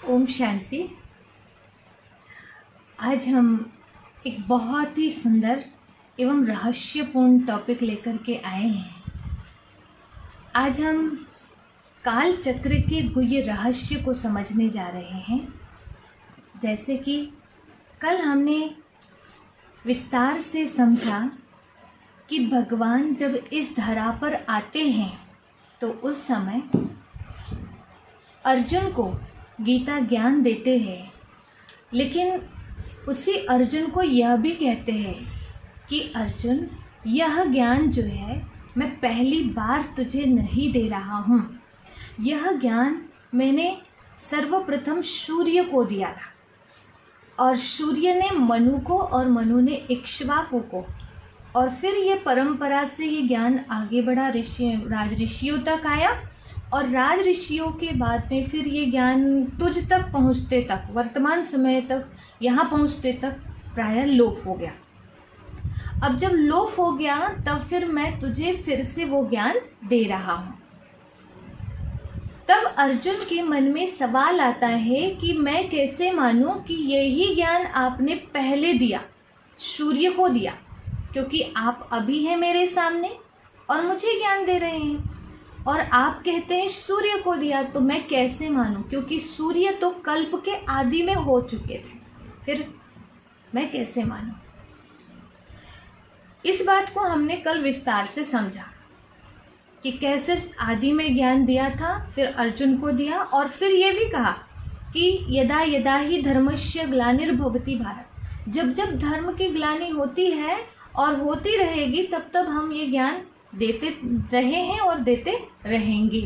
ओम शांति। आज हम एक बहुत ही सुंदर एवं रहस्यपूर्ण टॉपिक लेकर के आए हैं। आज हम काल चक्र के गुह्य रहस्य को समझने जा रहे हैं। जैसे कि कल हमने विस्तार से समझा कि भगवान जब इस धरा पर आते हैं तो उस समय अर्जुन को गीता ज्ञान देते हैं, लेकिन उसी अर्जुन को यह भी कहते हैं कि अर्जुन, यह ज्ञान जो है मैं पहली बार तुझे नहीं दे रहा हूँ। यह ज्ञान मैंने सर्वप्रथम सूर्य को दिया था और सूर्य ने मनु को और मनु ने इक्ष्वाकु को, और फिर ये परंपरा से ये ज्ञान आगे बढ़ा, राज ऋषियों तक आया और राज ऋषियों के बाद में फिर ये ज्ञान तुझ तक पहुँचते तक, वर्तमान समय तक यहाँ पहुँचते तक प्रायः लोप हो गया। अब जब लोप हो गया तब फिर मैं तुझे फिर से वो ज्ञान दे रहा हूँ। तब अर्जुन के मन में सवाल आता है कि मैं कैसे मानूं कि यही ज्ञान आपने पहले दिया, सूर्य को दिया, क्योंकि आप अभी हैं मेरे सामने और मुझे ज्ञान दे रहे हैं, और आप कहते हैं सूर्य को दिया, तो मैं कैसे मानूं? क्योंकि सूर्य तो कल्प के आदि में हो चुके थे, फिर मैं कैसे मानूं? इस बात को हमने कल विस्तार से समझा कि कैसे आदि में ज्ञान दिया था, फिर अर्जुन को दिया, और फिर ये भी कहा कि यदा यदा ही धर्मस्य ग्लानिर्भवति भारत, जब जब धर्म की ग्लानि होती है और होती रहेगी तब तब हम ये ज्ञान देते रहे हैं और देते रहेंगे।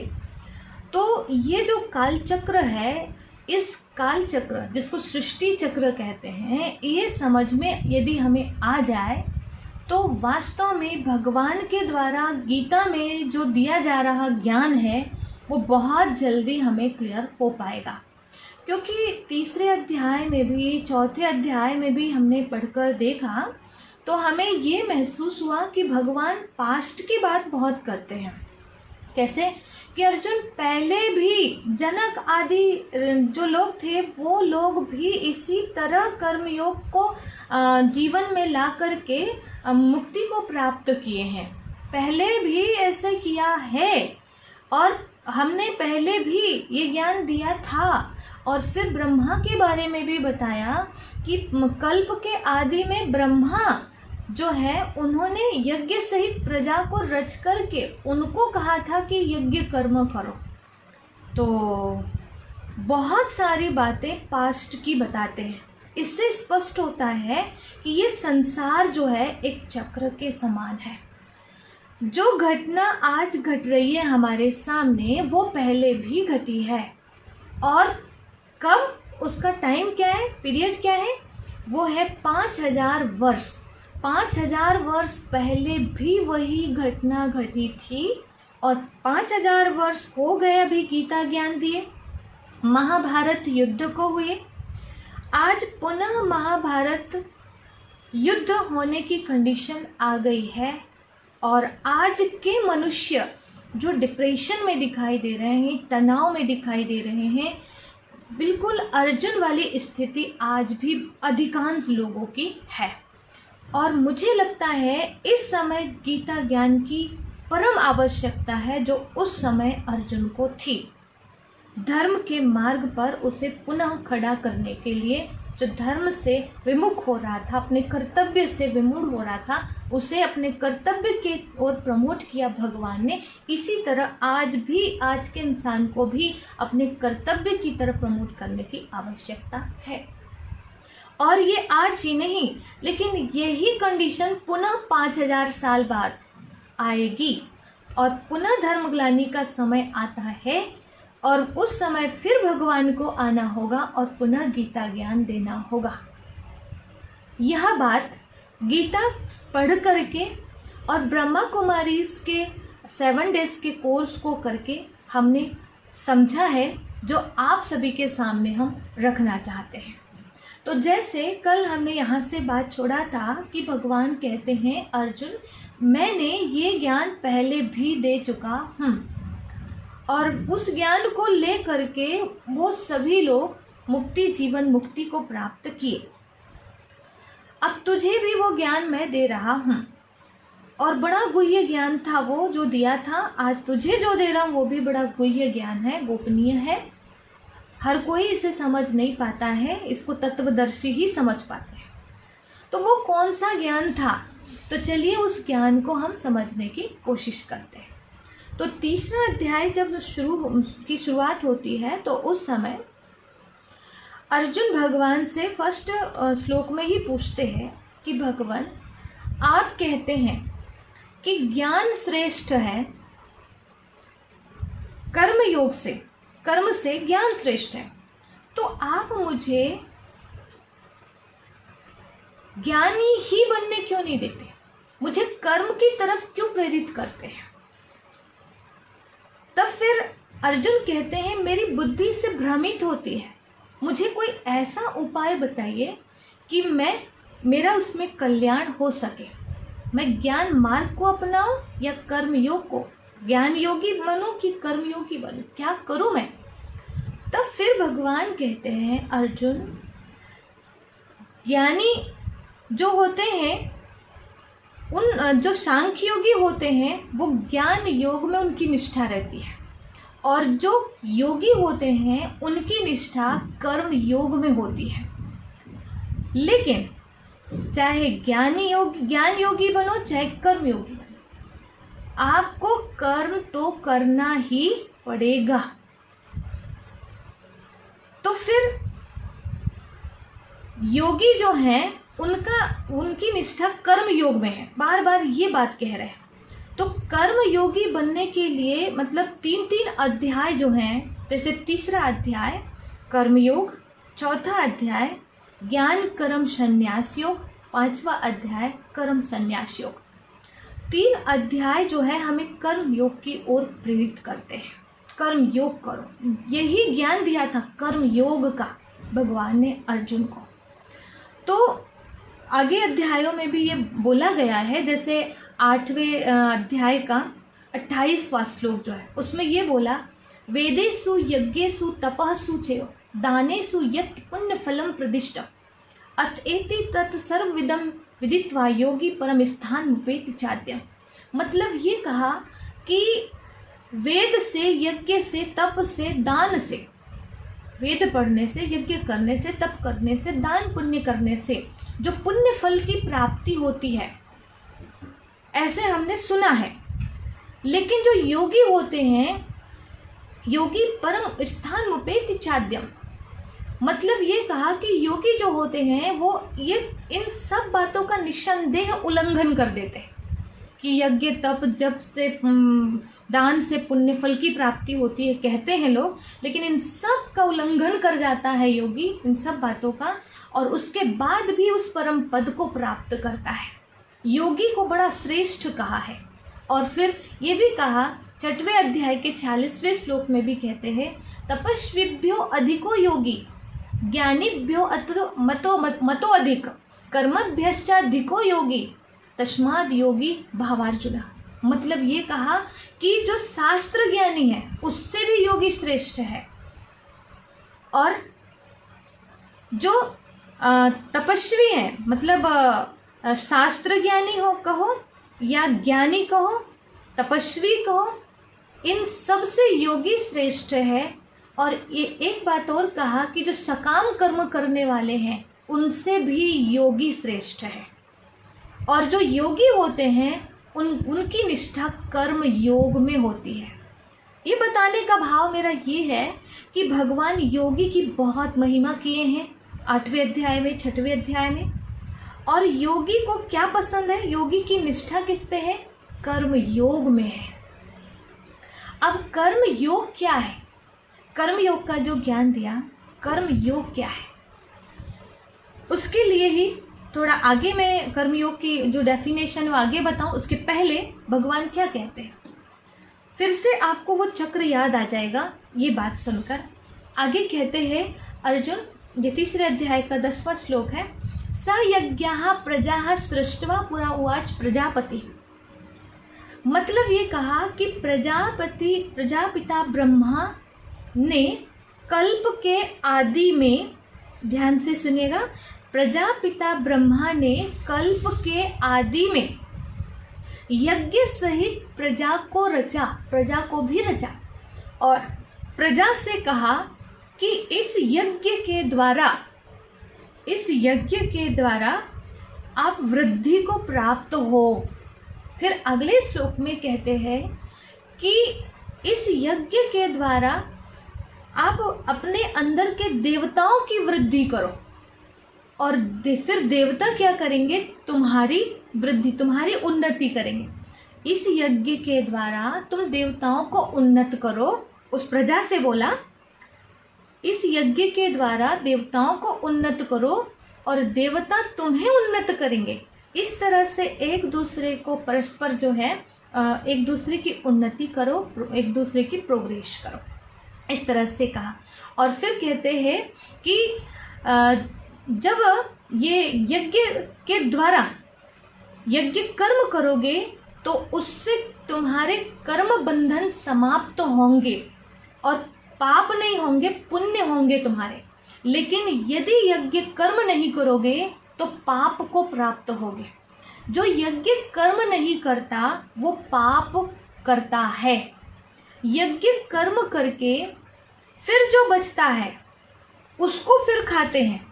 तो ये जो काल चक्र है, इस काल चक्र जिसको सृष्टि चक्र कहते हैं, ये समझ में यदि हमें आ जाए तो वास्तव में भगवान के द्वारा गीता में जो दिया जा रहा ज्ञान है वो बहुत जल्दी हमें क्लियर हो पाएगा। क्योंकि तीसरे अध्याय में भी, चौथे अध्याय में भी हमने पढ़कर देखा तो हमें ये महसूस हुआ कि भगवान पास्ट की बात बहुत करते हैं। कैसे कि अर्जुन, पहले भी जनक आदि जो लोग थे वो लोग भी इसी तरह कर्मयोग को जीवन में ला करके मुक्ति को प्राप्त किए हैं। पहले भी ऐसे किया है और हमने पहले भी ये ज्ञान दिया था। और फिर ब्रह्मा के बारे में भी बताया कि कल्प के आदि में ब्रह्मा जो है उन्होंने यज्ञ सहित प्रजा को रच करके उनको कहा था कि यज्ञ कर्म करो। तो बहुत सारी बातें पास्ट की बताते हैं। इससे स्पष्ट होता है कि ये संसार जो है एक चक्र के समान है। जो घटना आज घट रही है हमारे सामने वो पहले भी घटी है, और कब, उसका टाइम क्या है, पीरियड क्या है, वो है 5000 वर्ष। 5000 वर्ष पहले भी वही घटना घटी थी और 5000 वर्ष हो गए अभी गीता ज्ञान दिए, महाभारत युद्ध को हुए। आज पुनः महाभारत युद्ध होने की कंडीशन आ गई है और आज के मनुष्य जो डिप्रेशन में दिखाई दे रहे हैं, तनाव में दिखाई दे रहे हैं, बिल्कुल अर्जुन वाली स्थिति आज भी अधिकांश लोगों की है। और मुझे लगता है इस समय गीता ज्ञान की परम आवश्यकता है जो उस समय अर्जुन को थी। धर्म के मार्ग पर उसे पुनः खड़ा करने के लिए, जो धर्म से विमुख हो रहा था, अपने कर्तव्य से विमूढ़ हो रहा था, उसे अपने कर्तव्य के ओर प्रमोट किया भगवान ने। इसी तरह आज भी, आज के इंसान को भी अपने कर्तव्य की तरफ प्रमोट करने की आवश्यकता है। और ये आज ही नहीं, लेकिन यही कंडीशन पुनः 5000 साल बाद आएगी और पुनः धर्मग्लानि का समय आता है और उस समय फिर भगवान को आना होगा और पुनः गीता ज्ञान देना होगा। यह बात गीता पढ़ करके और ब्रह्मा कुमारी के 7 डेज के कोर्स को करके हमने समझा है, जो आप सभी के सामने हम रखना चाहते हैं। तो जैसे कल हमने यहाँ से बात छोड़ा था कि भगवान कहते हैं, अर्जुन, मैंने ये ज्ञान पहले भी दे चुका हूँ, और उस ज्ञान को ले करके वो सभी लोग मुक्ति जीवन मुक्ति को प्राप्त किए। अब तुझे भी वो ज्ञान मैं दे रहा हूँ, और बड़ा गुह्य ज्ञान था वो जो दिया था। आज तुझे जो दे रहा हूँ वो भी बड़ा गुह्य ज्ञान है, गोपनीय है। हर कोई इसे समझ नहीं पाता है, इसको तत्वदर्शी ही समझ पाते हैं। तो वो कौन सा ज्ञान था? तो चलिए उस ज्ञान को हम समझने की कोशिश करते हैं। तो तीसरा अध्याय जब शुरुआत होती है तो उस समय अर्जुन भगवान से फर्स्ट श्लोक में ही पूछते हैं कि भगवान, आप कहते हैं कि ज्ञान श्रेष्ठ है, कर्म से ज्ञान श्रेष्ठ है, तो आप मुझे ज्ञानी ही बनने क्यों नहीं देते? मुझे कर्म की तरफ क्यों प्रेरित करते हैं? तब फिर अर्जुन कहते हैं, मेरी बुद्धि से भ्रमित होती है, मुझे कोई ऐसा उपाय बताइए कि मेरा उसमें कल्याण हो सके। मैं ज्ञान मार्ग को अपनाऊं या कर्म योग को? ज्ञान योगी बनूं कि कर्म योगी बनूं? क्या करूं मैं? तब फिर भगवान कहते हैं, अर्जुन, ज्ञानी जो होते हैं, उन जो सांख्य योगी होते हैं, वो ज्ञान योग में उनकी निष्ठा रहती है, और जो योगी होते हैं उनकी निष्ठा कर्म योग में होती है। लेकिन चाहे ज्ञान योगी बनो, चाहे कर्म योगी बनो, आपको कर्म तो करना ही पड़ेगा। तो फिर योगी जो हैं उनकी निष्ठा कर्म योग में है, बार बार ये बात कह रहे हैं। तो कर्म योगी बनने के लिए मतलब 3 अध्याय जो हैं, जैसे तीसरा अध्याय कर्मयोग, चौथा अध्याय ज्ञान कर्म संन्यास योग, 5वां अध्याय कर्म संन्यास योग। 3 अध्याय जो है हमें कर्म योग की ओर प्रेरित करते हैं। कर्म योग करो, यही ज्ञान दिया था कर्म योग का भगवान ने अर्जुन को। तो आगे अध्यायों में भी ये बोला गया है, जैसे 8वें अध्याय का 28वां श्लोक जो है उसमें ये बोला, वेदेषु यज्ञेषु तपःसु च दानेषु यत् पुण्य फलम प्रदिष्टम् अतएति तत् सर्वविदं विदित्वा योगी परम स्थान उपेति चाद्यम्। मतलब ये कहा कि वेद से, यज्ञ से, तप से, दान से, वेद पढ़ने से, यज्ञ करने से, तप करने से, दान पुण्य करने से जो पुण्य फल की प्राप्ति होती है, ऐसे हमने सुना है। लेकिन जो योगी होते हैं, योगी परम स्थान उपेति चाद्यम्, मतलब ये कहा कि योगी जो होते हैं वो ये इन सब बातों का निस्संदेह उल्लंघन कर देते हैं कि यज्ञ तप जप से दान से पुण्य फल की प्राप्ति होती है कहते हैं लोग, लेकिन इन सब का उल्लंघन कर जाता है योगी, इन सब बातों का, और उसके बाद भी उस परम पद को प्राप्त करता है। योगी को बड़ा श्रेष्ठ कहा है। और फिर ये भी कहा 6वें अध्याय के 46वें श्लोक में भी कहते हैं, तपस्विभ्यो अधिको योगी ज्ञानीभ्यो मतो अधिक कर्मभ्यश्चाधिको योगी तस्माद् योगी भावार्जुन। मतलब ये कहा कि जो शास्त्र ज्ञानी है उससे भी योगी श्रेष्ठ है, और जो तपस्वी है, मतलब शास्त्र ज्ञानी हो कहो या ज्ञानी कहो, तपस्वी कहो, इन सब से योगी श्रेष्ठ है। और ये एक बात और कहा कि जो सकाम कर्म करने वाले हैं उनसे भी योगी श्रेष्ठ है। और जो योगी होते हैं उनकी निष्ठा कर्म योग में होती है। ये बताने का भाव मेरा ये है कि भगवान योगी की बहुत महिमा किए हैं 8वें अध्याय में, 6वें अध्याय में। और योगी को क्या पसंद है? योगी की निष्ठा किस पे है? कर्म योग में है। अब कर्म योग क्या है? कर्म योग का जो ज्ञान दिया, कर्म योग क्या है उसके लिए ही थोड़ा आगे मैं कर्मयोग की जो डेफिनेशन वो आगे बताऊं, उसके पहले भगवान क्या कहते हैं, फिर से आपको वो चक्र याद आ जाएगा ये बात सुनकर। आगे कहते हैं अर्जुन, ये 3 अध्याय का 10वां श्लोक है, स यज्ञाः प्रजाः सृष्ट्वा पुरा उवाच प्रजापति। मतलब ये कहा कि प्रजापिता ब्रह्मा ने कल्प के आदि में, ध्यान से सुनिएगा, प्रजापिता ब्रह्मा ने कल्प के आदि में यज्ञ सहित प्रजा को रचा, प्रजा को भी रचा, और प्रजा से कहा कि इस यज्ञ के द्वारा आप वृद्धि को प्राप्त हो। फिर अगले श्लोक में कहते हैं कि इस यज्ञ के द्वारा आप अपने अंदर के देवताओं की वृद्धि करो, और फिर देवता क्या करेंगे? तुम्हारी वृद्धि, तुम्हारी उन्नति करेंगे। इस यज्ञ के द्वारा तुम देवताओं को उन्नत करो। उस प्रजा से बोला, इस यज्ञ के द्वारा देवताओं को उन्नत करो और देवता तुम्हें उन्नत करेंगे। इस तरह से एक दूसरे को परस्पर जो है एक दूसरे की उन्नति करो, एक दूसरे की प्रोग्रेस करो, इस तरह से कहा। और फिर कहते हैं कि जब ये यज्ञ के द्वारा यज्ञ कर्म करोगे तो उससे तुम्हारे कर्म बंधन समाप्त होंगे और पाप नहीं होंगे, पुण्य होंगे तुम्हारे। लेकिन यदि यज्ञ कर्म नहीं करोगे तो पाप को प्राप्त होगे। जो यज्ञ कर्म नहीं करता वो पाप करता है। यज्ञ कर्म करके फिर जो बचता है उसको फिर खाते हैं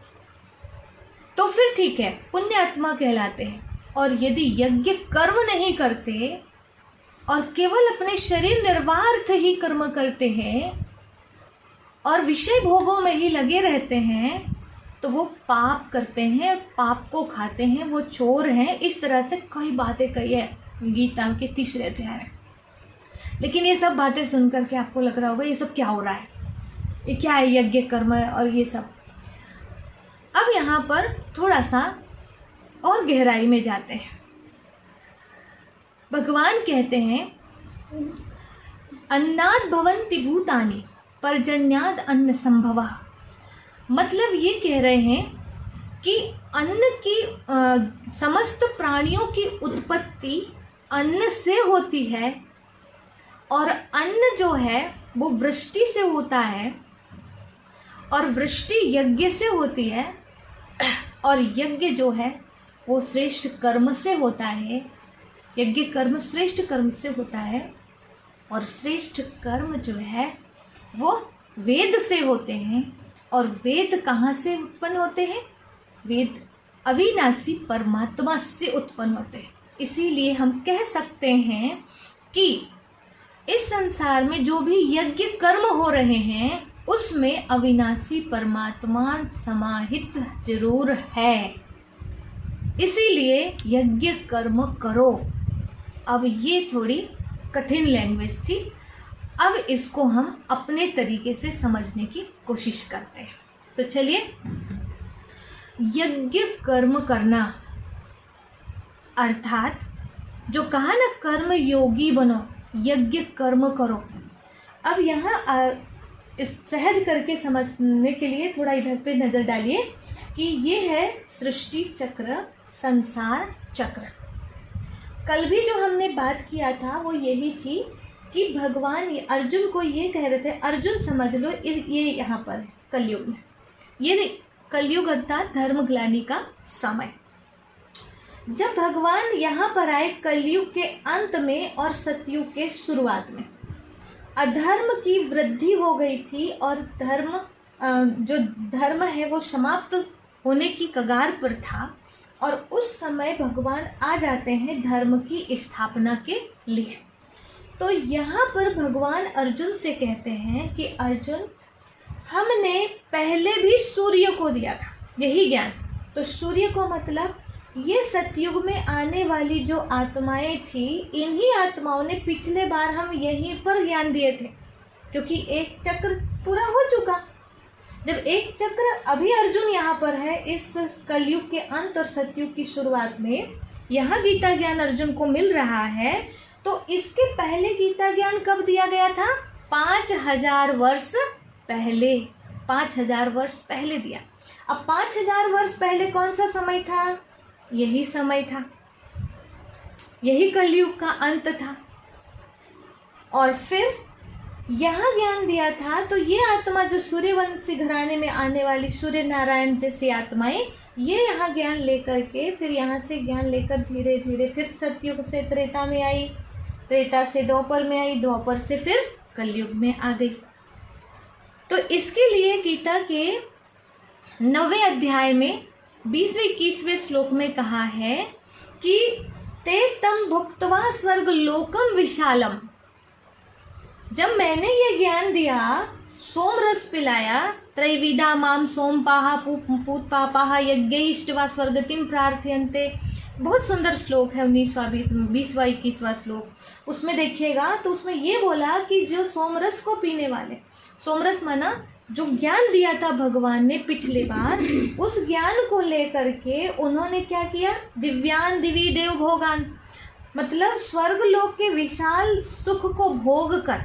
तो फिर ठीक है, पुण्य आत्मा कहलाते हैं। और यदि यज्ञ कर्म नहीं करते और केवल अपने शरीर निर्वाहार्थ ही कर्म करते हैं और विषय भोगों में ही लगे रहते हैं तो वो पाप करते हैं, पाप को खाते हैं, वो चोर हैं। इस तरह से कई बातें कही है गीता के 3 अध्याय में। लेकिन ये सब बातें सुनकर के आपको लग रहा होगा ये सब क्या हो रहा है, ये क्या है यज्ञ कर्म और ये सब। अब यहाँ पर थोड़ा सा और गहराई में जाते हैं। भगवान कहते हैं अन्नाद भवन्ति भूतानि पर्जन्याद अन्न संभवः। मतलब ये कह रहे हैं कि अन्न की समस्त प्राणियों की उत्पत्ति अन्न से होती है और अन्न जो है वो वृष्टि से होता है और वृष्टि यज्ञ से होती है और यज्ञ जो है वो श्रेष्ठ कर्म से होता है। यज्ञ कर्म श्रेष्ठ कर्म से होता है और श्रेष्ठ कर्म जो है वो वेद से होते हैं। और वेद कहाँ से उत्पन्न होते हैं? वेद अविनाशी परमात्मा से उत्पन्न होते हैं। इसीलिए हम कह सकते हैं कि इस संसार में जो भी यज्ञ कर्म हो रहे हैं उसमें अविनाशी परमात्मा समाहित जरूर है। इसीलिए यज्ञ कर्म करो। अब ये थोड़ी कठिन लैंग्वेज थी, अब इसको हम अपने तरीके से समझने की कोशिश करते हैं। तो चलिए, यज्ञ कर्म करना अर्थात जो कहा ना कर्म योगी बनो, यज्ञ कर्म करो। अब यहाँ इस सहज करके समझने के लिए थोड़ा इधर पे नज़र डालिए कि ये है सृष्टि चक्र, संसार चक्र। कल भी जो हमने बात किया था वो यही थी कि भगवान अर्जुन को ये कह रहे थे, अर्जुन समझ लो ये यहाँ पर है कलयुग में, ये कलयुग अर्थात धर्मग्लानि का समय। जब भगवान यहाँ पर आए कलयुग के अंत में और सतयुग के शुरुआत में, अधर्म की वृद्धि हो गई थी और धर्म जो धर्म है वो समाप्त होने की कगार पर था। और उस समय भगवान आ जाते हैं धर्म की स्थापना के लिए। तो यहाँ पर भगवान अर्जुन से कहते हैं कि अर्जुन, हमने पहले भी सूर्य को दिया था यही ज्ञान। तो सूर्य को मतलब ये सतयुग में आने वाली जो आत्माएं थी, इन्हीं आत्माओं ने पिछले बार हम यहीं पर ज्ञान दिए थे, क्योंकि एक चक्र पूरा हो चुका। जब एक चक्र अभी अर्जुन यहाँ पर है इस कलयुग के अंत और सतयुग की शुरुआत में, यहाँ गीता ज्ञान अर्जुन को मिल रहा है। तो इसके पहले गीता ज्ञान कब दिया गया था? 5000 वर्ष पहले, 5000 वर्ष पहले दिया। अब 5000 वर्ष पहले कौन सा समय था? यही समय था, यही कलयुग का अंत था। और फिर यहाँ ज्ञान दिया था, तो ये आत्मा जो सूर्यवंशी घराने में आने वाली सूर्य नारायण जैसी आत्माएं, ये यहाँ ज्ञान लेकर के फिर यहाँ से ज्ञान लेकर धीरे धीरे फिर सतयुग से त्रेता में आई, त्रेता से द्वापर में आई, द्वापर से फिर कलयुग में आ गई। तो इसके लिए गीता के 9वें अध्याय में 20वें-21वें श्लोक में कहा है कि ते तम भुक्त्वा स्वर्ग लोकम विशालम। जब मैंने ये ज्ञान दिया, सोम रस पिलाया, त्रैविदा माम सोम पाहा पूत पापाहा यज्ञैष्टवा स्वर्गतिम प्रार्थयन्ते, बहुत सुंदर श्लोक है 20वां 21वां श्लोक। उसमें देखिएगा तो उसमें ये बोला कि जो सोमरस को पीने वाले, सोमरस माना जो ज्ञान दिया था भगवान ने पिछले बार, उस ज्ञान को लेकर के उन्होंने क्या किया, दिव्यान दिवी देव भोगान, मतलब स्वर्ग लोक के विशाल सुख को भोग कर,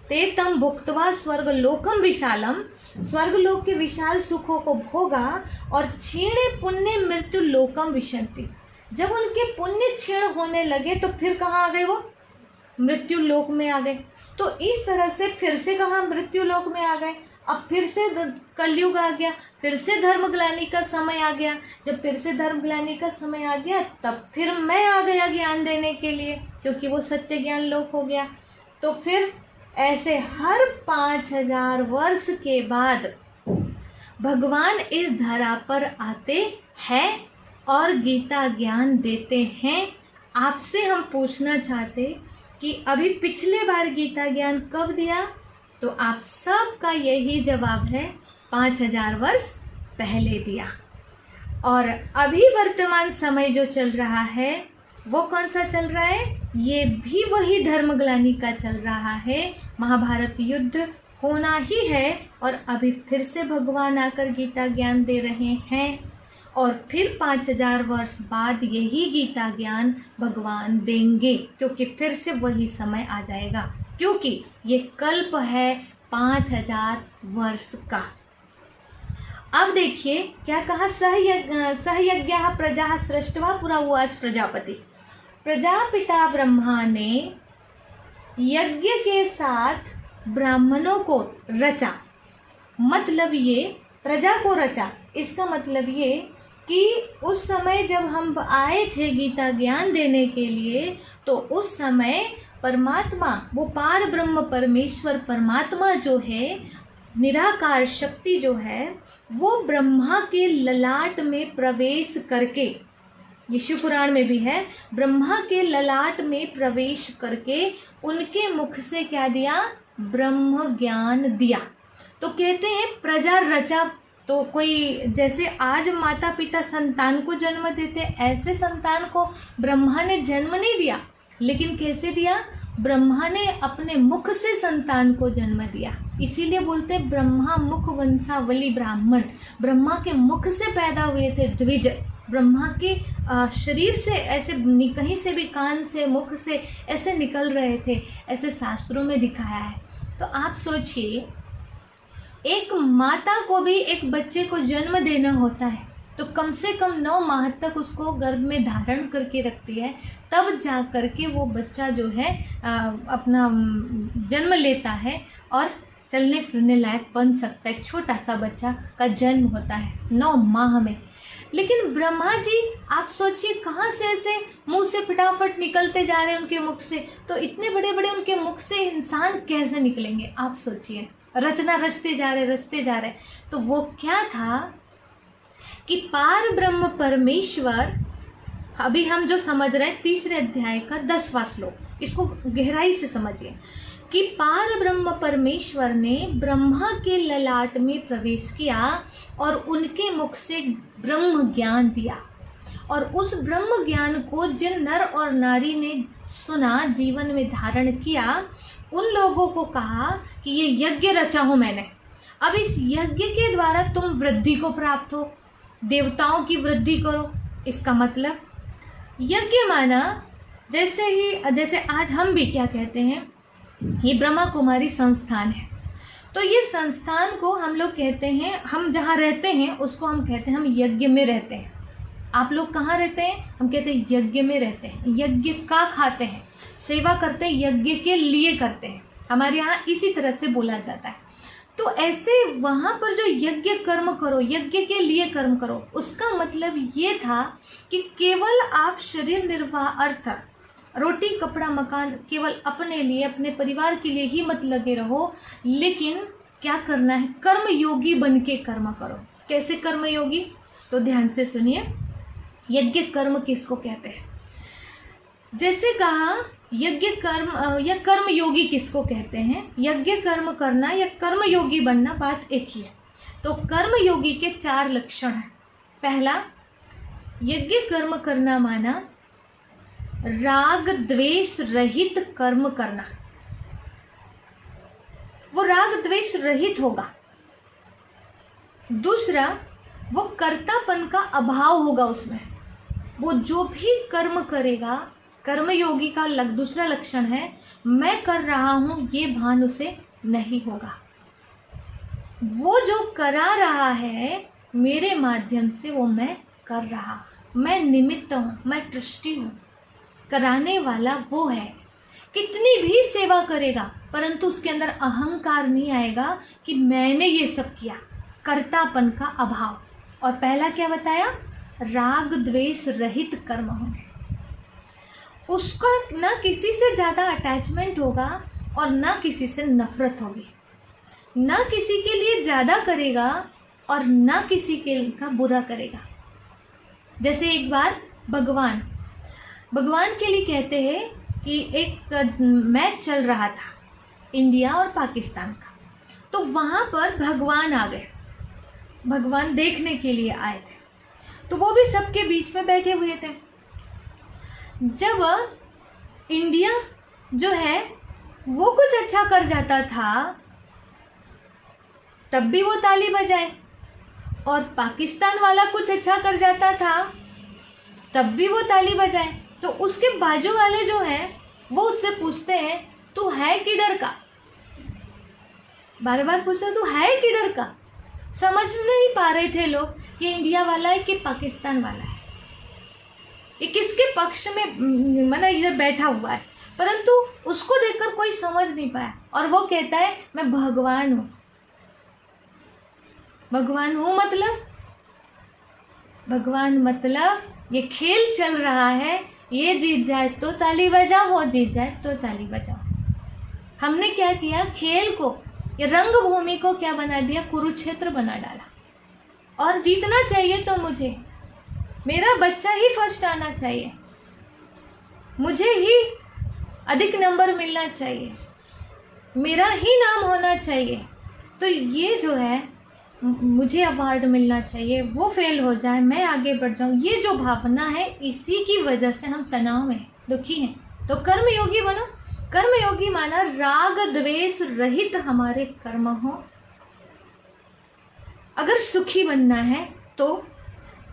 ते तम भुक्त्वा स्वर्ग लोकम विशालम, स्वर्ग लोक के विशाल सुखों को भोगा, और क्षीणे पुण्य मृत्यु लोकम विशंति। जब उनके पुण्य क्षीण होने लगे तो फिर कहाँ आ गए, वो मृत्यु लोक में आ गए। तो इस तरह से फिर से कहाँ मृत्यु लोक में आ गए, अब फिर से कलयुग आ गया, फिर से धर्मग्लानि का समय आ गया। जब फिर से धर्मग्लानि का समय आ गया तब फिर मैं आ गया ज्ञान देने के लिए, क्योंकि वो सत्य ज्ञान लोक हो गया। तो फिर ऐसे हर 5000 वर्ष के बाद भगवान इस धरा पर आते हैं और गीता ज्ञान देते हैं। आपसे हम पूछना चाहते कि अभी पिछले बार गीता ज्ञान कब दिया, तो आप सबका यही जवाब है 5000 वर्ष पहले दिया। और अभी वर्तमान समय जो चल रहा है वो कौन सा चल रहा है, ये भी वही धर्मग्लानि का चल रहा है। महाभारत युद्ध होना ही है और अभी फिर से भगवान आकर गीता ज्ञान दे रहे हैं, और फिर 5000 वर्ष बाद यही गीता ज्ञान भगवान देंगे, क्योंकि फिर से वही समय आ जाएगा, क्योंकि ये कल्प है 5000 वर्ष का। अब देखिए क्या कहा, सहयज्ञः प्रजा सृष्ट्वा पुरा उवाच प्रजापति। प्रजापिता ब्रह्मा ने यज्ञ के साथ ब्राह्मणों को रचा, मतलब ये प्रजा को रचा। इसका मतलब ये कि उस समय जब हम आए थे गीता ज्ञान देने के लिए, तो उस समय परमात्मा, वो पार ब्रह्म परमेश्वर परमात्मा जो है, निराकार शक्ति जो है, वो ब्रह्मा के ललाट में प्रवेश करके, ये शिव पुराण में भी है, ब्रह्मा के ललाट में प्रवेश करके उनके मुख से क्या दिया, ब्रह्म ज्ञान दिया। तो कहते हैं प्रजा रचा, तो कोई जैसे आज माता पिता संतान को जन्म देते, ऐसे संतान को ब्रह्मा ने जन्म नहीं दिया, लेकिन कैसे दिया, ब्रह्मा ने अपने मुख से संतान को जन्म दिया। इसीलिए बोलते हैं ब्रह्मा मुख वंशावली ब्राह्मण, ब्रह्मा के मुख से पैदा हुए थे द्विज, ब्रह्मा के शरीर से ऐसे कहीं से भी, कान से, मुख से ऐसे निकल रहे थे, ऐसे शास्त्रों में दिखाया है। तो आप सोचिए, एक माता को भी एक बच्चे को जन्म देना होता है, तो कम से कम 9 माह तक उसको गर्भ में धारण करके रखती है, तब जा करके वो बच्चा जो है अपना जन्म लेता है और चलने फिरने लायक बन सकता है। एक छोटा सा बच्चा का जन्म होता है 9 माह में। लेकिन ब्रह्मा जी, आप सोचिए कहाँ से ऐसे मुंह से फटाफट निकलते जा रहे हैं उनके मुख से, तो इतने बड़े बड़े उनके मुख से इंसान कैसे निकलेंगे, आप सोचिए। रचना रचते जा रहे। तो वो क्या था कि पार ब्रह्म परमेश्वर, अभी हम जो समझ रहे हैं 3रे अध्याय का 10वां श्लोक, इसको गहराई से समझिए कि पार ब्रह्म परमेश्वर ने ब्रह्मा के ललाट में प्रवेश किया और उनके मुख से ब्रह्म ज्ञान दिया, और उस ब्रह्म ज्ञान को जिन नर और नारी ने सुना, जीवन में धारण किया, उन लोगों को कहा कि ये यज्ञ रचा हूँ मैंने, अब इस यज्ञ के द्वारा तुम वृद्धि को प्राप्त हो, देवताओं की वृद्धि करो। इसका मतलब यज्ञ माना जैसे आज हम भी क्या कहते हैं, ये ब्रह्मा कुमारी संस्थान है, तो ये संस्थान को हम लोग कहते हैं, हम जहाँ रहते हैं उसको हम कहते हैं हम यज्ञ में रहते हैं। आप लोग कहाँ रहते हैं, हम कहते हैं यज्ञ में रहते हैं, यज्ञ का खाते हैं, सेवा करते हैं, यज्ञ के लिए करते हैं। हमारे यहाँ इसी तरह से बोला जाता है। तो ऐसे वहाँ पर जो यज्ञ कर्म करो, यज्ञ के लिए कर्म करो, उसका मतलब ये था कि केवल आप शरीर निर्वाह अर्थ रोटी कपड़ा मकान केवल अपने लिए अपने परिवार के लिए ही मत लगे रहो, लेकिन क्या करना है, कर्म योगी बन के कर्म करो। कैसे कर्म योगी? तो ध्यान से सुनिए, यज्ञ कर्म किसको कहते हैं। जैसे कहा यज्ञ कर्म या कर्म योगी किसको कहते हैं। यज्ञ कर्म करना या कर्म योगी बनना बात एक ही है। तो कर्म योगी के 4 लक्षण हैं। पहला, यज्ञ कर्म करना माना राग द्वेष रहित कर्म करना, वो राग द्वेष रहित होगा। दूसरा, वो कर्तापन का अभाव होगा उसमें। वो जो भी कर्म करेगा, कर्मयोगी का दूसरा लक्षण है मैं कर रहा हूं ये भान उसे नहीं होगा। वो जो करा रहा है मेरे माध्यम से वो मैं कर रहा, मैं निमित्त हूं, मैं ट्रस्टी हूं, कराने वाला वो है। कितनी भी सेवा करेगा परंतु उसके अंदर अहंकार नहीं आएगा कि मैंने ये सब किया, कर्तापन का अभाव। और पहला क्या बताया, राग द्वेष रहित कर्म होंगे। उसका ना किसी से ज़्यादा अटैचमेंट होगा और ना किसी से नफरत होगी, ना किसी के लिए ज़्यादा करेगा और ना किसी के का बुरा करेगा। जैसे एक बार भगवान के लिए कहते हैं कि एक मैच चल रहा था इंडिया और पाकिस्तान का, तो वहाँ पर भगवान आ गए, भगवान देखने के लिए आए थे, तो वो भी सबके बीच में बैठे हुए थे। जब इंडिया जो है वो कुछ अच्छा कर जाता था तब भी वो ताली बजाए, और पाकिस्तान वाला कुछ अच्छा कर जाता था तब भी वो ताली बजाए। तो उसके बाजू वाले जो हैं वो उससे पूछते हैं तू है किधर का, बार बार पूछते तू है किधर का। समझ नहीं पा रहे थे लोग ये इंडिया वाला है कि पाकिस्तान वाला है, ये किसके पक्ष में माना इधर बैठा हुआ है, परंतु उसको देखकर कोई समझ नहीं पाया। और वो कहता है मैं भगवान हूँ। भगवान हूँ मतलब ये खेल चल रहा है, ये जीत जाए तो ताली बजाओ, वो जीत जाए तो ताली बजाओ। हमने क्या किया, खेल को, ये रंगभूमि को क्या बना दिया, कुरुक्षेत्र बना डाला। और जीतना चाहिए तो मुझे, मेरा बच्चा ही फर्स्ट आना चाहिए, मुझे ही अधिक नंबर मिलना चाहिए, मेरा ही नाम होना चाहिए, तो ये जो है मुझे अवार्ड मिलना चाहिए, वो फेल हो जाए मैं आगे बढ़ जाऊं, ये जो भावना है इसी की वजह से हम तनाव में दुखी हैं। तो कर्मयोगी बनो। कर्मयोगी माना राग द्वेष रहित हमारे कर्म हो। अगर सुखी बनना है तो,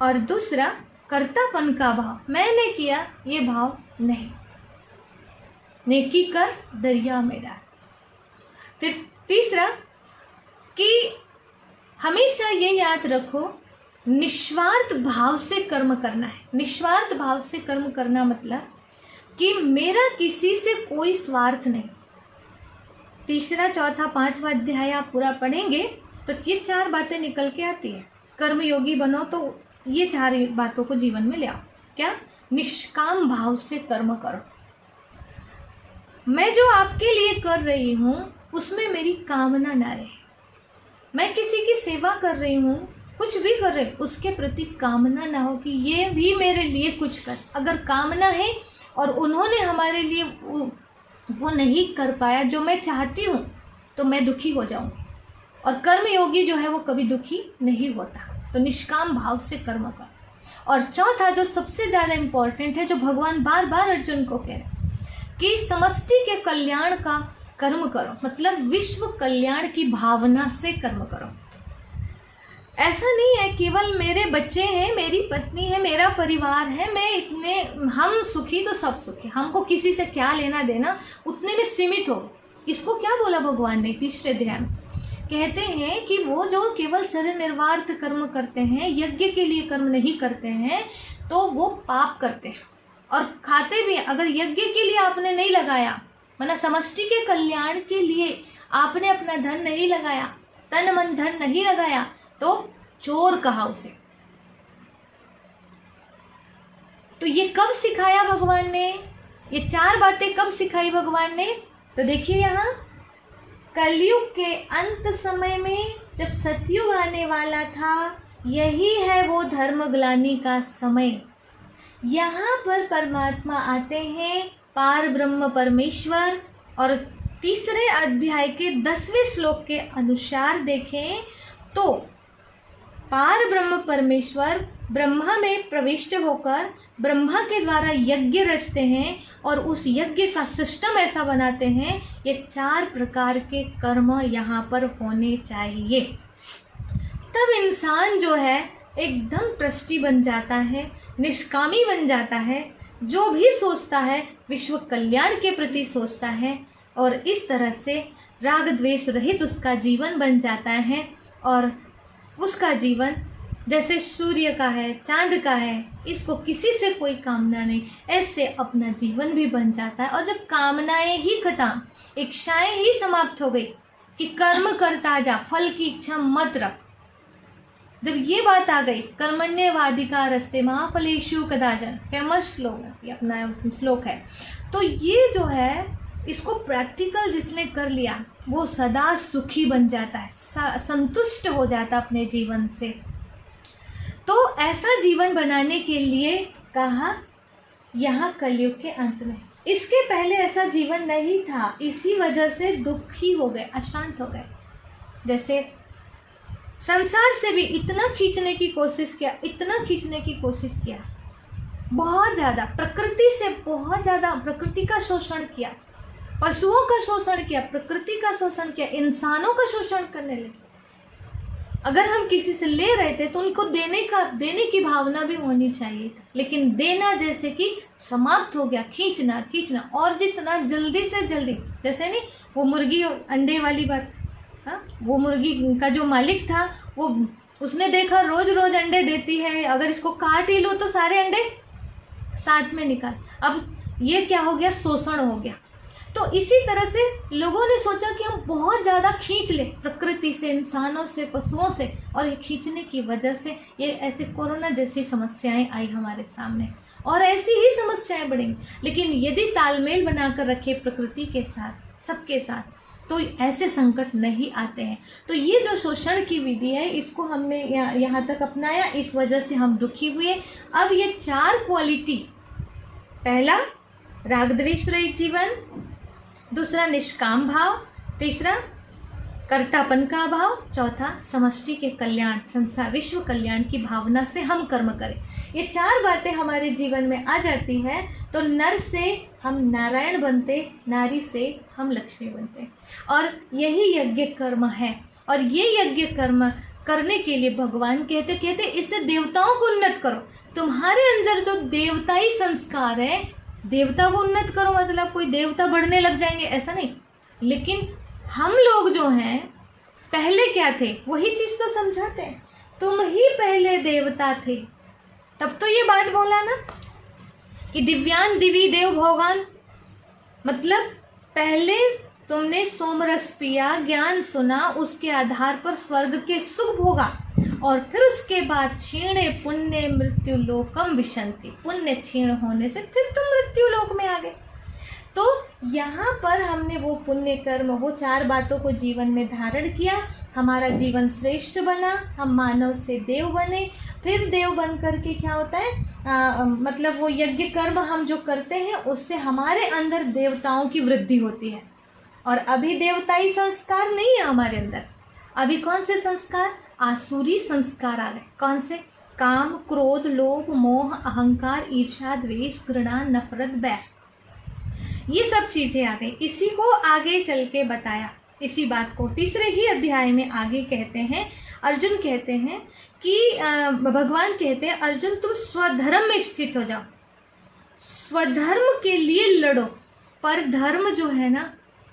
और दूसरा कर्तापन का भाव, मैंने किया ये भाव नहीं, नेकी कर दरिया में डाल। फिर तीसरा कि हमेशा ये याद रखो निस्वार्थ भाव से कर्म करना है। निस्वार्थ भाव से कर्म करना मतलब कि मेरा किसी से कोई स्वार्थ नहीं। तीसरा चौथा पांचवा अध्याय आप पूरा पढ़ेंगे तो ये 4 बातें निकल के आती है। कर्मयोगी बनो तो ये 4 बातों को जीवन में ले आओ। क्या? निष्काम भाव से कर्म करो। मैं जो आपके लिए कर रही हूँ उसमें मेरी कामना ना रहे। मैं किसी की सेवा कर रही हूँ, कुछ भी कर रही हूँ, उसके प्रति कामना ना हो कि ये भी मेरे लिए कुछ कर। अगर कामना है और उन्होंने हमारे लिए वो नहीं कर पाया जो मैं चाहती हूँ तो मैं दुखी हो जाऊँगी। और कर्मयोगी जो है वो कभी दुखी नहीं होता। तो निष्काम भाव से कर्म कर। और चौथा जो सबसे ज़्यादा इम्पोर्टेंट है, जो भगवान बार बार अर्जुन को कह रहे हैं कि समष्टि के कल्याण का कर्म करो, मतलब विश्व कल्याण की भावना से कर्म करो। ऐसा नहीं है केवल मेरे बच्चे हैं, मेरी पत्नी है, मेरा परिवार है, मैं इतने, हम सुखी तो सब सुखी, हमको किसी से क्या लेना देना, उतने में सीमित हो। इसको क्या बोला भगवान ने तीसरे अध्याय में? कहते हैं कि वो जो केवल शरीर निर्वार्थ कर्म करते हैं, यज्ञ के लिए कर्म नहीं करते हैं, तो वो पाप करते हैं और खाते भी। अगर यज्ञ के लिए आपने नहीं लगाया मतलब समष्टि के कल्याण के लिए आपने अपना धन नहीं लगाया, तन मन धन नहीं लगाया, तो चोर कहा उसे। तो ये कब सिखाया भगवान ने, ये 4 बातें कब सिखाई भगवान ने? तो देखिए यहाँ कलयुग के अंत समय में जब सतयुग आने वाला था, यही है वो धर्म ग्लानि का समय। यहाँ पर परमात्मा आते हैं, पार ब्रह्म परमेश्वर। और तीसरे अध्याय के 10वें श्लोक के अनुसार देखें तो पार ब्रह्म परमेश्वर ब्रह्मा में प्रविष्ट होकर ब्रह्मा के द्वारा यज्ञ रचते हैं और उस यज्ञ का सिस्टम ऐसा बनाते हैं, ये 4 प्रकार के कर्म यहाँ पर होने चाहिए। तब इंसान जो है एकदम ट्रस्टी बन जाता है, निष्कामी बन जाता है, जो भी सोचता है विश्व कल्याण के प्रति सोचता है, और इस तरह से राग द्वेष रहित उसका जीवन बन जाता है। और उसका जीवन जैसे सूर्य का है, चांद का है, इसको किसी से कोई कामना नहीं, ऐसे अपना जीवन भी बन जाता है। और जब कामनाएं ही खत्म, इच्छाएं ही समाप्त हो गई कि कर्म करता जा, फल की इच्छा मत रख, जब ये बात आ गई, कर्मण्येवाधिकार रस्ते महाफलेषु कदाचन, फेमस श्लोक है, ये अपना श्लोक है। तो ये जो है, इसको प्रैक्टिकल जिसने कर लिया वो सदा सुखी बन जाता है, संतुष्ट हो जाता अपने जीवन से। तो ऐसा जीवन बनाने के लिए कहा यहाँ कलयुग के अंत में। इसके पहले ऐसा जीवन नहीं था, इसी वजह से दुखी हो गए, अशांत हो गए। जैसे संसार से भी इतना खींचने की कोशिश किया, इतना खींचने की कोशिश किया, बहुत ज़्यादा प्रकृति से बहुत ज़्यादा प्रकृति का शोषण किया, पशुओं का शोषण किया, प्रकृति का शोषण किया, इंसानों का शोषण करने लगे। अगर हम किसी से ले रहे थे तो उनको देने की भावना भी होनी चाहिए, लेकिन देना जैसे कि समाप्त हो गया, खींचना और जितना जल्दी से जल्दी, जैसे नहीं वो मुर्गी अंडे वाली बात, हाँ, वो मुर्गी का जो मालिक था वो उसने देखा रोज रोज अंडे देती है, अगर इसको काट ही लो तो सारे अंडे साथ में निकाल। अब ये क्या हो गया, शोषण हो गया। तो इसी तरह से लोगों ने सोचा कि हम बहुत ज़्यादा खींच ले प्रकृति से, इंसानों से, पशुओं से, और ये खींचने की वजह से ये ऐसे कोरोना जैसी समस्याएं आई हमारे सामने, और ऐसी ही समस्याएं बढ़ेंगी। लेकिन यदि तालमेल बनाकर रखे प्रकृति के साथ, सबके साथ, तो ऐसे संकट नहीं आते हैं। तो ये जो शोषण की विधि है, इसको हमने यहाँ तक अपनाया, इस वजह से हम दुखी हुए। अब ये 4 क्वालिटी, पहला राग द्वेष रहित जीवन, दूसरा निष्काम भाव, तीसरा कर्तापन का अभाव, चौथा समष्टि के कल्याण, संसार विश्व कल्याण की भावना से हम कर्म करें। ये 4 बातें हमारे जीवन में आ जाती है तो नर से हम नारायण बनते, नारी से हम लक्ष्मी बनते। और यही यज्ञ कर्म है। और ये यज्ञ कर्म करने के लिए भगवान कहते इससे देवताओं को उन्नत करो। तुम्हारे अंदर जो देवताई संस्कार है, देवता को उन्नत करो मतलब कोई देवता बढ़ने लग जाएंगे ऐसा नहीं, लेकिन हम लोग जो हैं पहले क्या थे वही चीज तो समझाते हैं। तुम ही पहले देवता थे, तब तो ये बात बोला ना कि दिव्यान दिवी देव भोगान, मतलब पहले तुमने सोमरस पिया, ज्ञान सुना, उसके आधार पर स्वर्ग के सुख भोगा, और फिर उसके बाद क्षीणे पुण्य मृत्यु लोकम विशंति, पुण्य क्षीण होने से फिर तुम मृत्यु लोक में आ गए। तो यहाँ पर हमने वो पुण्य कर्म, वो 4 बातों को जीवन में धारण किया, हमारा जीवन श्रेष्ठ बना, हम मानव से देव बने। फिर देव बन करके क्या होता है, मतलब वो यज्ञ कर्म हम जो करते हैं उससे हमारे अंदर देवताओं की वृद्धि होती है। और अभी देवताई संस्कार नहीं है हमारे अंदर, अभी कौन से संस्कार, आसुरी संस्कार आ रहे। कौन से, काम, क्रोध, लोभ, मोह, अहंकार, ईर्ष्या, द्वेष, घृणा, नफरत, बैर, ये सब चीजें आ गई। इसी को आगे चल के बताया, इसी बात को तीसरे ही अध्याय में आगे कहते हैं, अर्जुन कहते हैं कि भगवान कहते हैं अर्जुन तुम स्वधर्म में स्थित हो जाओ, स्वधर्म के लिए लड़ो। पर धर्म जो है ना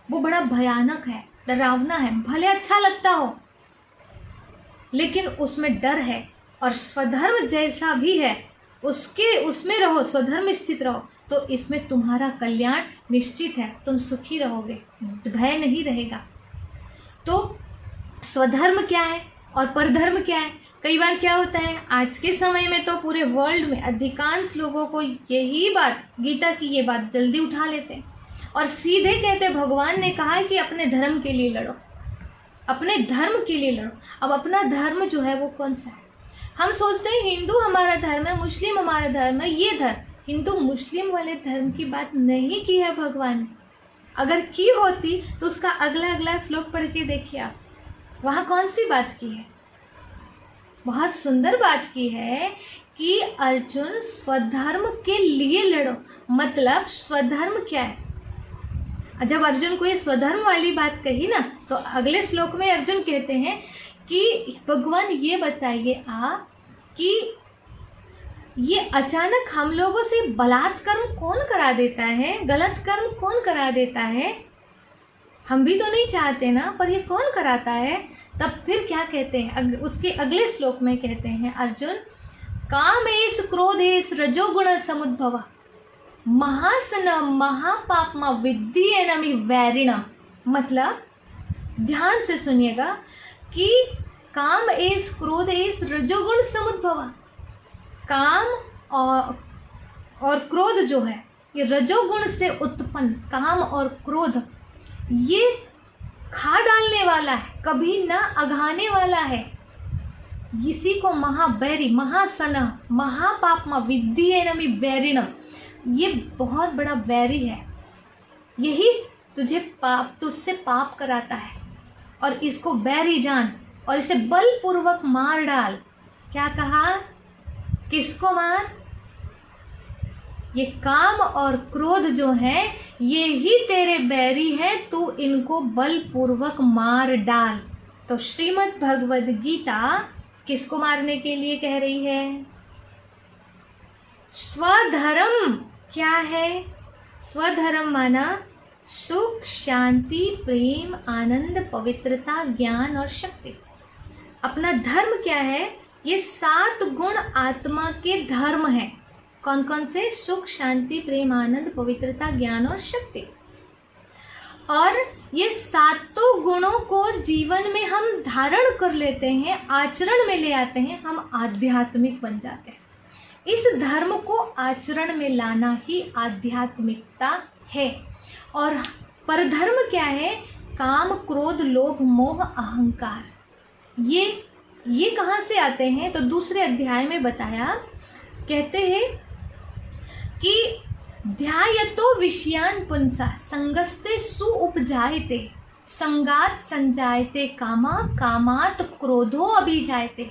वो बड़ा भयानक है, डरावना है, भले अच्छा लगता हो लेकिन उसमें डर है। और स्वधर्म जैसा भी है उसमें रहो, स्वधर्म स्थित रहो, तो इसमें तुम्हारा कल्याण निश्चित है, तुम सुखी रहोगे, भय नहीं रहेगा। तो स्वधर्म क्या है और परधर्म क्या है? कई बार क्या होता है, आज के समय में तो पूरे वर्ल्ड में अधिकांश लोगों को यही बात, गीता की ये बात जल्दी उठा लेते हैं और सीधे कहते हैं भगवान ने कहा है कि अपने धर्म के लिए लड़ो, अपने धर्म के लिए लड़ो। अब अपना धर्म जो है वो कौन सा है? हम सोचते हैं हिंदू हमारा धर्म है, मुस्लिम हमारा धर्म है, ये धर्म। हिंदू मुस्लिम वाले धर्म की बात नहीं की है भगवान ने। अगर की होती तो उसका अगला श्लोक पढ़ के देखिए आप, वहाँ कौन सी बात की है? बहुत सुंदर बात की है कि अर्जुन स्वधर्म के लिए लड़ो। मतलब स्वधर्म क्या है? जब अर्जुन को ये स्वधर्म वाली बात कही ना, तो अगले श्लोक में अर्जुन कहते हैं कि भगवान ये बताइए आप कि ये अचानक हम लोगों से बलात्कार कौन करा देता है, गलत कर्म कौन करा देता है? हम भी तो नहीं चाहते ना, पर ये कौन कराता है? तब फिर क्या कहते हैं, उसके अगले श्लोक में कहते हैं अर्जुन, कामेश क्रोधेश रजोगुण समुद्भव महासन महापापमा विद्धि वैरिणम। मतलब ध्यान से सुनिएगा कि काम एस क्रोध एस रजोगुण समुद्भव, काम और क्रोध जो है ये रजोगुण से उत्पन्न, काम और क्रोध ये खा डालने वाला है, कभी ना अघाने वाला है। इसी को महावैरी, महासन महापापमा विद्धि वैरिणम, ये बहुत बड़ा वैरी है, यही तुझसे पाप कराता है और इसको वैरी जान और इसे बलपूर्वक मार डाल। क्या कहा? किसको मार? ये काम और क्रोध जो है ये ही तेरे बैरी है, तू इनको बलपूर्वक मार डाल। तो श्रीमद् भगवद गीता किसको मारने के लिए कह रही है? स्वधर्म क्या है? स्वधर्म माना सुख, शांति, प्रेम, आनंद, पवित्रता, ज्ञान और शक्ति। अपना धर्म क्या है? ये 7 गुण आत्मा के धर्म है। कौन कौन से? सुख, शांति, प्रेम, आनंद, पवित्रता, ज्ञान और शक्ति। और ये 7 गुणों को जीवन में हम धारण कर लेते हैं, आचरण में ले आते हैं, हम आध्यात्मिक बन जाते हैं। इस धर्म को आचरण में लाना ही आध्यात्मिकता है। और परधर्म क्या है? काम, क्रोध, लोभ, मोह, अहंकार। ये कहाँ से आते हैं? तो दूसरे अध्याय में बताया, कहते हैं कि ध्यायतो विषयान पुंसा संगस्ते सुउपजायते संगात संजायते कामा कामात क्रोधो अभिजायते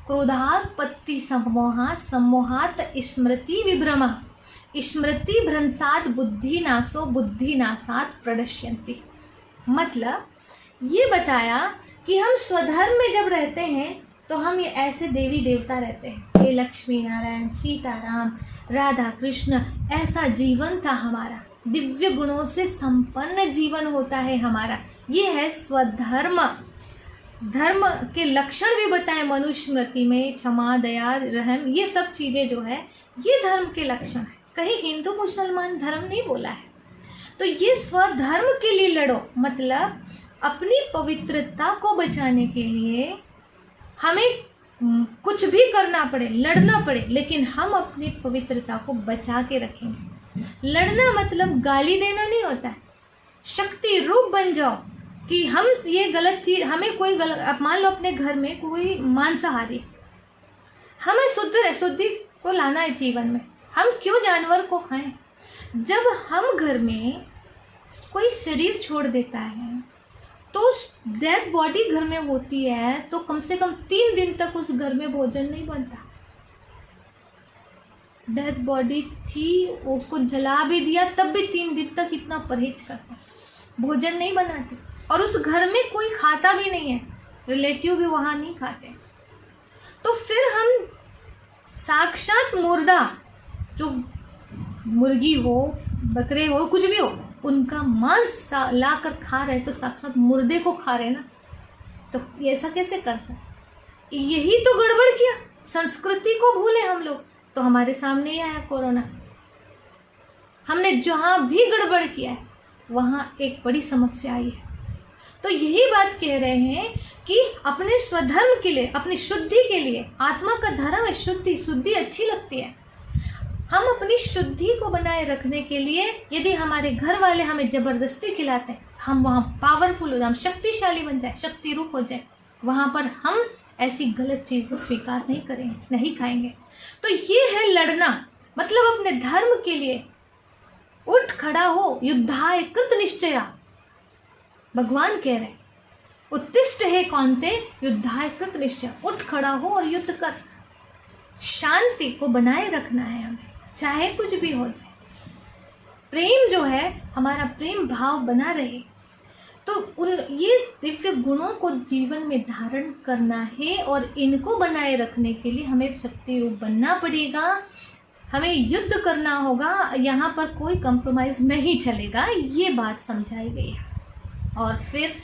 क्रोधात्पत्ति सम्मोहात् सम्मोहात् स्मृति विभ्रमः स्मृति भ्रंशात् बुद्धिनाशो बुद्धिनाशात् प्रणश्यन्ति। मतलब ये बताया कि हम स्वधर्म में जब रहते हैं तो हम ये ऐसे देवी देवता रहते हैं, ये लक्ष्मी नारायण, सीताराम, राधा कृष्ण, ऐसा जीवन था हमारा, दिव्य गुणों से संपन्न जीवन होता है हमारा। ये है स्वधर्म। धर्म के लक्षण भी बताए मनुस्मृति में, क्षमा, दया, रहम, ये सब चीज़ें जो है ये धर्म के लक्षण है। कहीं हिंदू मुसलमान धर्म नहीं बोला है। तो ये स्वधर्म के लिए लड़ो, मतलब अपनी पवित्रता को बचाने के लिए हमें कुछ भी करना पड़े, लड़ना पड़े, लेकिन हम अपनी पवित्रता को बचा के रखेंगे। लड़ना मतलब गाली देना नहीं होता है। शक्ति रूप बन जाओ कि हम ये गलत चीज, हमें कोई गलत, अब मान लो अपने घर में कोई मांसाहारी, हमें शुद्धि को लाना है जीवन में, हम क्यों जानवर को खाएं? जब हम घर में कोई शरीर छोड़ देता है तो डेड बॉडी घर में होती है, तो कम से कम 3 दिन तक उस घर में भोजन नहीं बनता। डेड बॉडी थी, उसको जला भी दिया तब भी 3 दिन तक इतना परहेज करता, भोजन नहीं बनाते, और उस घर में कोई खाता भी नहीं है, रिलेटिव भी वहाँ नहीं खाते। तो फिर हम साक्षात मुर्दा, जो मुर्गी हो, बकरे हो, कुछ भी हो, उनका मांस ला कर खा रहे, तो साक्षात मुर्दे को खा रहे ना, तो ऐसा कैसे कर सकते? यही तो गड़बड़ किया, संस्कृति को भूले हम लोग, तो हमारे सामने ही आया कोरोना। हमने जहाँ भी गड़बड़ किया है वहाँ एक बड़ी समस्या आई है। तो यही बात कह रहे हैं कि अपने स्वधर्म के लिए, अपनी शुद्धि के लिए, आत्मा का धर्म है शुद्धि, शुद्धि अच्छी लगती है। हम अपनी शुद्धि को बनाए रखने के लिए यदि हमारे घर वाले हमें जबरदस्ती खिलाते हैं, हम वहाँ पावरफुल हो जाए, हम शक्तिशाली बन जाए, शक्ति रूप हो जाए, वहाँ पर हम ऐसी गलत चीज़ें स्वीकार नहीं करेंगे, नहीं खाएंगे। तो ये है लड़ना, मतलब अपने धर्म के लिए उठ खड़ा हो, युद्धाय कृत निश्चया। भगवान कह रहे उत्तिष्ठ है कौन्ते युद्धाय कृत निश्चय, उठ खड़ा हो और युद्ध कर। शांति को बनाए रखना है हमें, चाहे कुछ भी हो जाए। प्रेम जो है, हमारा प्रेम भाव बना रहे। तो ये दिव्य गुणों को जीवन में धारण करना है और इनको बनाए रखने के लिए हमें शक्ति रूप बनना पड़ेगा, हमें युद्ध करना होगा, यहाँ पर कोई कंप्रोमाइज़ नहीं चलेगा, ये बात समझाई गई है। और फिर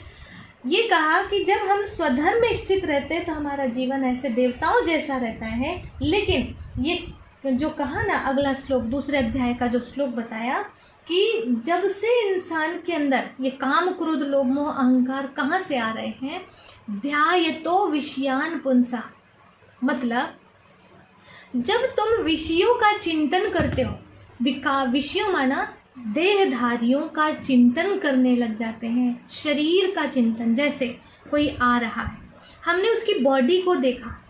ये कहा कि जब हम स्वधर्म में स्थित रहते हैं तो हमारा जीवन ऐसे देवताओं जैसा रहता है। लेकिन ये जो कहा ना अगला श्लोक, दूसरे अध्याय का जो श्लोक बताया कि जब से इंसान के अंदर ये काम क्रोध लोभ मोह अहंकार कहाँ से आ रहे हैं, ध्यायतो विषयान पुंसा, मतलब जब तुम विषयों का चिंतन करते हो, विषयों माना देहधारियों का चिंतन करने लग जाते हैं, शरीर का चिंतन। जैसे कोई आ रहा है, हमने उसकी बॉडी को देखा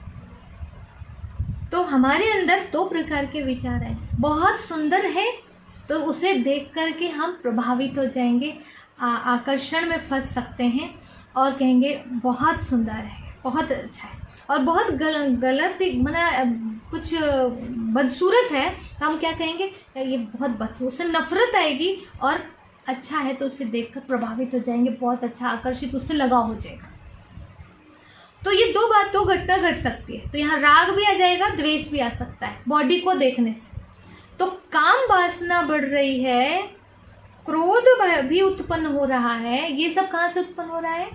तो हमारे अंदर दो प्रकार के विचार हैं। बहुत सुंदर है तो उसे देख करके हम प्रभावित हो जाएंगे, आकर्षण में फंस सकते हैं और कहेंगे बहुत सुंदर है, बहुत अच्छा है। और बहुत गलत मना कुछ बदसूरत है तो हम क्या कहेंगे, ये बहुत बदसूरत, उससे नफरत आएगी। और अच्छा है तो उसे देखकर प्रभावित हो जाएंगे, बहुत अच्छा, आकर्षित, उससे लगाव हो जाएगा। तो ये दो घटना घट सकती है। तो यहाँ राग भी आ जाएगा, द्वेष भी आ सकता है बॉडी को देखने से। तो काम वासना बढ़ रही है, क्रोध भी उत्पन्न हो रहा है। ये सब कहाँ से उत्पन्न हो रहा है?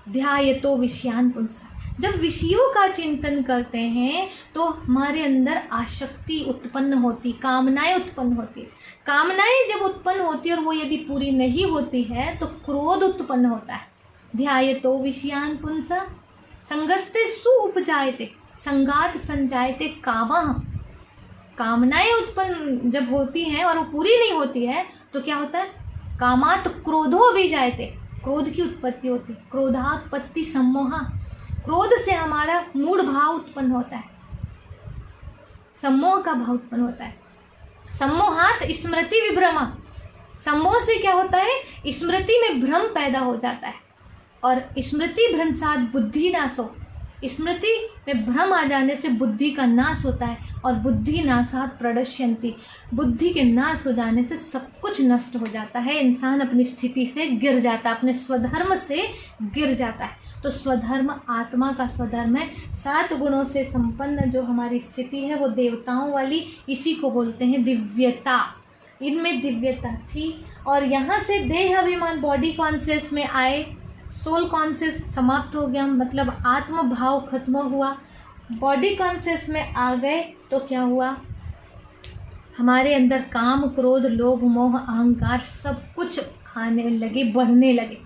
ध्यायतो विषयान पुंसा। जब विषयों का चिंतन करते हैं तो हमारे अंदर आसक्ति उत्पन्न होती, कामनाएं उत्पन्न होती। कामनाएं जब उत्पन्न होती है और वो यदि पूरी नहीं होती है तो क्रोध उत्पन्न होता है। ध्यायतो विषयान पुंसा संगस्ते सु उपजायते संगात संजायते कामः। कामनाएं उत्पन्न जब होती हैं और वो पूरी नहीं होती है तो क्या होता है? कामात क्रोधो भी जायते, क्रोध की उत्पत्ति होती है। क्रोधात्पत्ति सम्मोहा, क्रोध से हमारा मूढ़ भाव उत्पन्न होता है, सम्मोह का भाव उत्पन्न होता है। सम्मोहात स्मृति विभ्रमा, सम्मोह से क्या होता है? स्मृति में भ्रम पैदा हो जाता है। और स्मृति भ्रंशात बुद्धि नाशो, स्मृति में भ्रम आ जाने से बुद्धि का नाश होता है। और बुद्धि नाशात प्रणश्यन्ति, बुद्धि के नाश हो जाने से सब कुछ नष्ट हो जाता है, इंसान अपनी स्थिति से गिर जाता है, अपने स्वधर्म से गिर जाता है। तो स्वधर्म आत्मा का स्वधर्म है। 7 गुणों से संपन्न जो हमारी स्थिति है वो देवताओं वाली, इसी को बोलते हैं दिव्यता। इनमें दिव्यता थी और यहाँ से देह अभिमान बॉडी कॉन्शियस में आए, सोल कॉन्शियस समाप्त हो गया, मतलब आत्म भाव खत्म हुआ। बॉडी कॉन्शियस में आ गए तो क्या हुआ? हमारे अंदर काम क्रोध लोभ मोह अहंकार सब कुछ आने लगे, बढ़ने लगे।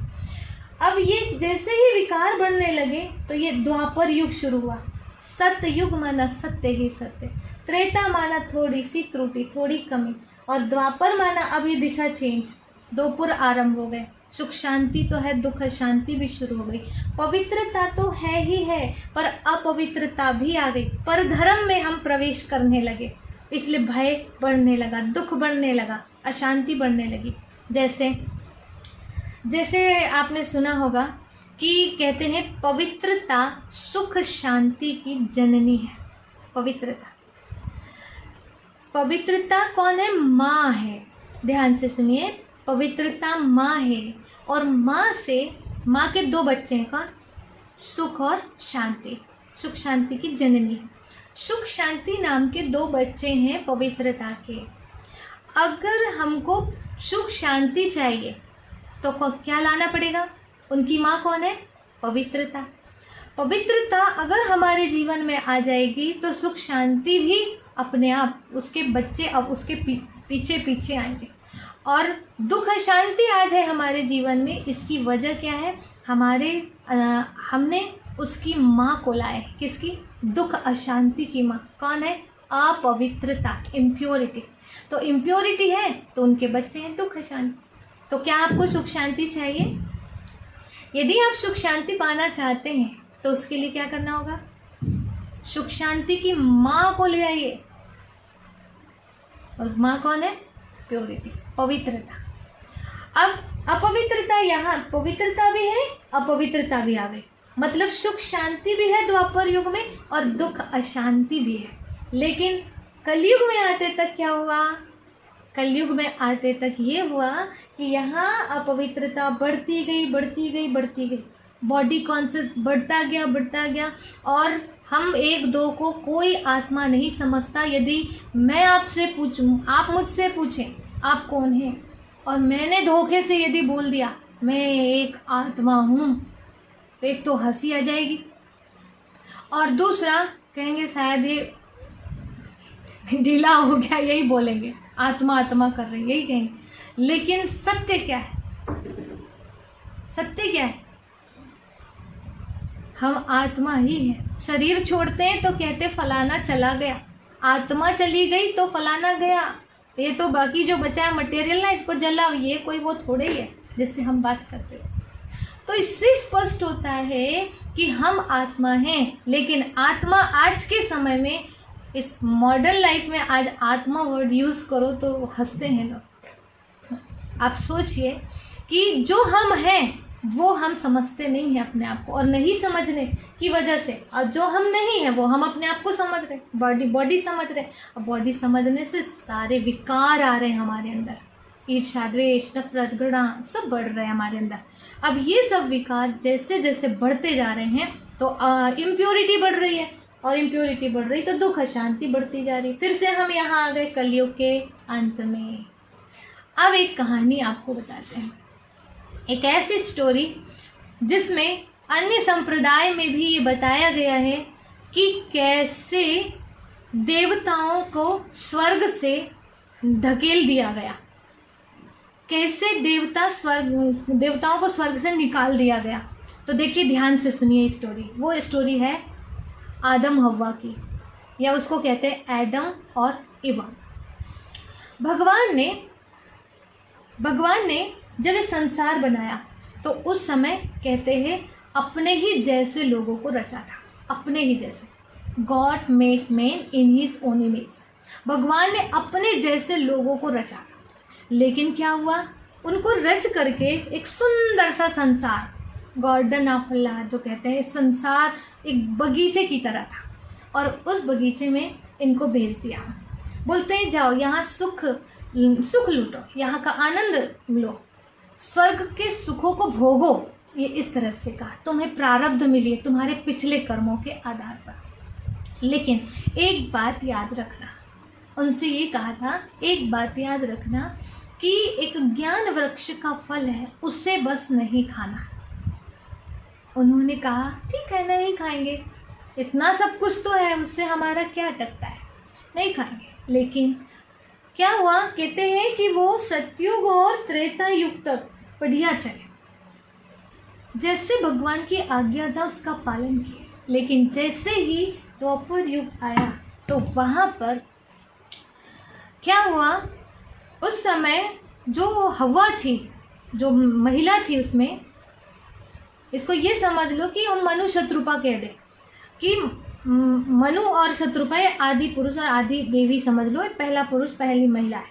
अब ये जैसे ही विकार बढ़ने लगे तो ये द्वापर युग शुरू हुआ। सत्य युग माना सत्य ही सत्य, त्रेता माना थोड़ी सी त्रुटि, थोड़ी कमी, और द्वापर माना अब ये दिशा चेंज, दोपुर आरंभ हो गए। सुख शांति तो है, दुख शांति भी शुरू हो गई। पवित्रता तो है ही है पर अपवित्रता भी आ गई। पर धर्म में हम प्रवेश करने लगे, इसलिए भय बढ़ने लगा, दुख बढ़ने लगा, अशांति बढ़ने लगी। जैसे आपने सुना होगा कि कहते हैं पवित्रता सुख शांति की जननी है। पवित्रता कौन है? माँ है। ध्यान से सुनिए, पवित्रता माँ है और माँ के 2 बच्चे हैं, कौन? सुख और शांति। सुख शांति की जननी है। सुख शांति नाम के 2 बच्चे हैं पवित्रता के। अगर हमको सुख शांति चाहिए तो क्या लाना पड़ेगा? उनकी माँ कौन है? पवित्रता। पवित्रता अगर हमारे जीवन में आ जाएगी तो सुख शांति भी अपने आप, उसके बच्चे अब उसके पीछे पीछे आएंगे। और दुख अशांति आज है हमारे जीवन में, इसकी वजह क्या है? हमने उसकी माँ को लाए। किसकी? दुख अशांति की माँ। कौन है? अपवित्रता, इम्प्योरिटी। तो इम्प्योरिटी है तो उनके बच्चे हैं दुख अशांति। तो क्या आपको सुख शांति चाहिए? यदि आप सुख शांति पाना चाहते हैं तो उसके लिए क्या करना होगा? सुख शांति की माँ को ले आइए। और माँ कौन है? प्योरिटी, पवित्रता। अब अपवित्रता, यहाँ पवित्रता भी है, अपवित्रता भी आ गई। मतलब सुख शांति भी है द्वापर युग में और दुख अशांति भी है। लेकिन कलयुग में आते तक क्या हुआ? कलयुग में आते तक ये हुआ कि यहाँ अपवित्रता बढ़ती गई, बढ़ती गई, बढ़ती गई। बॉडी कॉन्शियस बढ़ता गया और हम एक दो को कोई आत्मा नहीं समझता। यदि मैं आपसे पूछूं, आप मुझसे पूछें आप कौन हैं, और मैंने धोखे से यदि बोल दिया मैं एक आत्मा हूँ, तो एक तो हंसी आ जाएगी और दूसरा कहेंगे शायद ये ढीला हो गया, यही बोलेंगे, आत्मा आत्मा कर रहे हैं, यही कहेंगे। लेकिन सत्य क्या है? सत्य क्या है? हम आत्मा ही हैं। शरीर छोड़ते हैं तो कहते फलाना चला गया, आत्मा चली गई तो फलाना गया। ये तो बाकी जो बचा है मटेरियल ना, इसको जलाओ, ये कोई वो थोड़े ही है जिससे हम बात करते हैं। तो इससे स्पष्ट होता है कि हम आत्मा हैं। लेकिन आत्मा आज के समय में, इस मॉडर्न लाइफ में आज आत्मा वर्ड यूज़ करो तो हंसते हैं लोग। आप सोचिए कि जो हम हैं वो हम समझते नहीं हैं अपने आप को, और नहीं समझने की वजह से, और जो हम नहीं हैं वो हम अपने आप को समझ रहे, बॉडी समझ रहे। और बॉडी समझने से सारे विकार आ रहे हैं हमारे अंदर, ईर्ष्या, द्वेष, नफरत, घृणा सब बढ़ रहे हैं हमारे अंदर। अब ये सब विकार जैसे जैसे बढ़ते जा रहे हैं तो इम्प्योरिटी बढ़ रही है, और इम्प्योरिटी बढ़ रही तो दुख अशांति बढ़ती जा रही। फिर से हम यहाँ आ गए कलयुग के अंत में। अब एक कहानी आपको बताते हैं, एक ऐसी स्टोरी जिसमें अन्य संप्रदाय में भी ये बताया गया है कि कैसे देवताओं को स्वर्ग से धकेल दिया गया, कैसे देवताओं को स्वर्ग से निकाल दिया गया। तो देखिए ध्यान से सुनिए स्टोरी। वो स्टोरी है आदम हव्वा की, या उसको कहते हैं एडम और इवा। भगवान ने जब ये संसार बनाया तो उस समय कहते हैं अपने ही जैसे लोगों को रचा था, अपने ही जैसे। God made man in his own image. भगवान ने अपने जैसे लोगों को रचा था। लेकिन क्या हुआ? उनको रच करके एक सुंदर सा संसार, गार्डन ऑफ लाइफ जो कहते हैं, संसार एक बगीचे की तरह था, और उस बगीचे में इनको भेज दिया। बोलते हैं जाओ यहाँ सुख लूटो, यहाँ का आनंद लो, स्वर्ग के सुखों को भोगो। ये इस तरह से कहा, तुम्हें प्रारब्ध मिली है तुम्हारे पिछले कर्मों के आधार पर। लेकिन एक बात याद रखना, उनसे ये कहा था एक बात याद रखना कि एक ज्ञान वृक्ष का फल है, उससे बस नहीं खाना। उन्होंने कहा ठीक है नहीं खाएंगे, इतना सब कुछ तो है, उससे हमारा क्या अटकता है, नहीं खाएंगे। लेकिन क्या हुआ? कहते हैं कि वो सतयुग और त्रेता युग तक बढ़िया चले, जैसे भगवान की आज्ञा था उसका पालन किया। लेकिन जैसे ही द्वापर युग आया तो वहाँ पर क्या हुआ? उस समय जो हवा थी, जो महिला थी, उसमें इसको ये समझ लो कि हम मनु शत्रुपा कह दे कि मनु और शत्रुपा आदि पुरुष और आदि देवी समझ लो, पहला पुरुष पहली महिला है।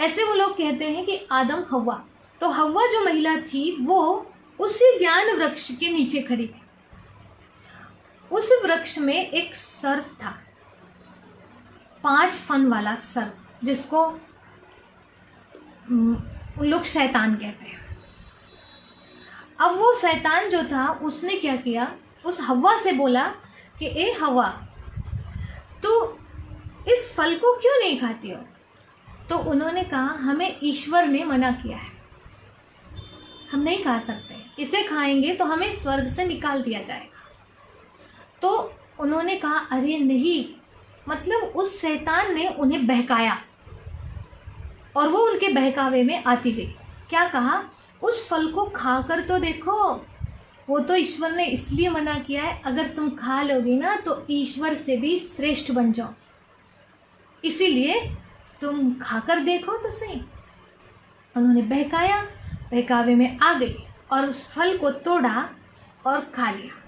ऐसे वो लोग कहते हैं कि आदम हव्वा, तो हव्वा जो महिला थी वो उसी ज्ञान वृक्ष के नीचे खड़ी थी। उस वृक्ष में एक सर्प था, 5 फन वाला सर्प, जिसको लोग शैतान कहते हैं। अब वो शैतान जो था उसने क्या किया? उस हव्वा से बोला कि ए हव्वा, तू इस फल को क्यों नहीं खाती हो? तो उन्होंने कहा हमें ईश्वर ने मना किया है, हम नहीं खा सकते, इसे खाएंगे तो हमें स्वर्ग से निकाल दिया जाएगा। तो उन्होंने कहा अरे नहीं, मतलब उस शैतान ने उन्हें बहकाया और वो उनके बहकावे में आती गई। क्या कहा? उस फल को खाकर तो देखो, वो तो ईश्वर ने इसलिए मना किया है, अगर तुम खा लोगी ना तो ईश्वर से भी श्रेष्ठ बन जाओ, इसीलिए तुम खाकर देखो तो सही। उन्होंने बहकाया, बहकावे में आ गई और उस फल को तोड़ा और खा लिया।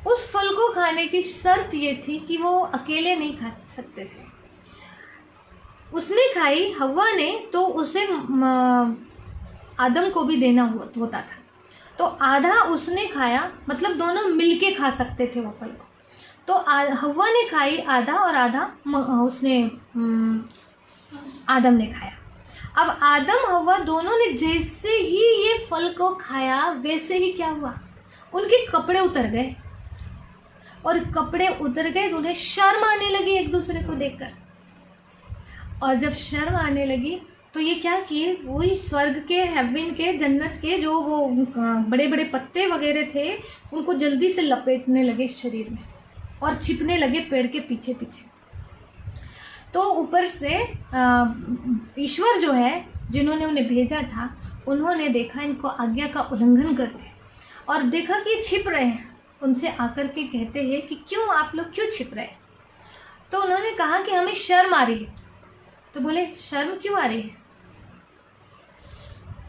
उस फल को खाने की शर्त ये थी कि वो अकेले नहीं खा सकते थे। उसने खाई, हव्वा ने, तो उसे आदम को भी देना होता था। तो आधा उसने खाया, मतलब दोनों मिलके खा सकते थे वो फल को। तो हव्वा ने खाई आधा और आधा उसने आदम ने खाया। अब आदम हव्वा दोनों ने जैसे ही ये फल को खाया, वैसे ही क्या हुआ? उनके कपड़े उतर गए, और कपड़े उतर गए तो उन्हें शर्म आने लगी एक दूसरे को देखकर। और जब शर्म आने लगी तो ये क्या किए, वही स्वर्ग के, हेवन के, जन्नत के जो वो बड़े बड़े पत्ते वगैरह थे, उनको जल्दी से लपेटने लगे शरीर में और छिपने लगे पेड़ के पीछे पीछे। तो ऊपर से ईश्वर जो है, जिन्होंने उन्हें भेजा था, उन्होंने देखा इनको आज्ञा का उल्लंघन करते और देखा कि छिप रहे हैं। उनसे आकर के कहते हैं कि क्यों, आप लोग क्यों छिप रहे हैं? तो उन्होंने कहा कि हमें शर्म आ रही है। तो बोले शर्म क्यों आ रही है?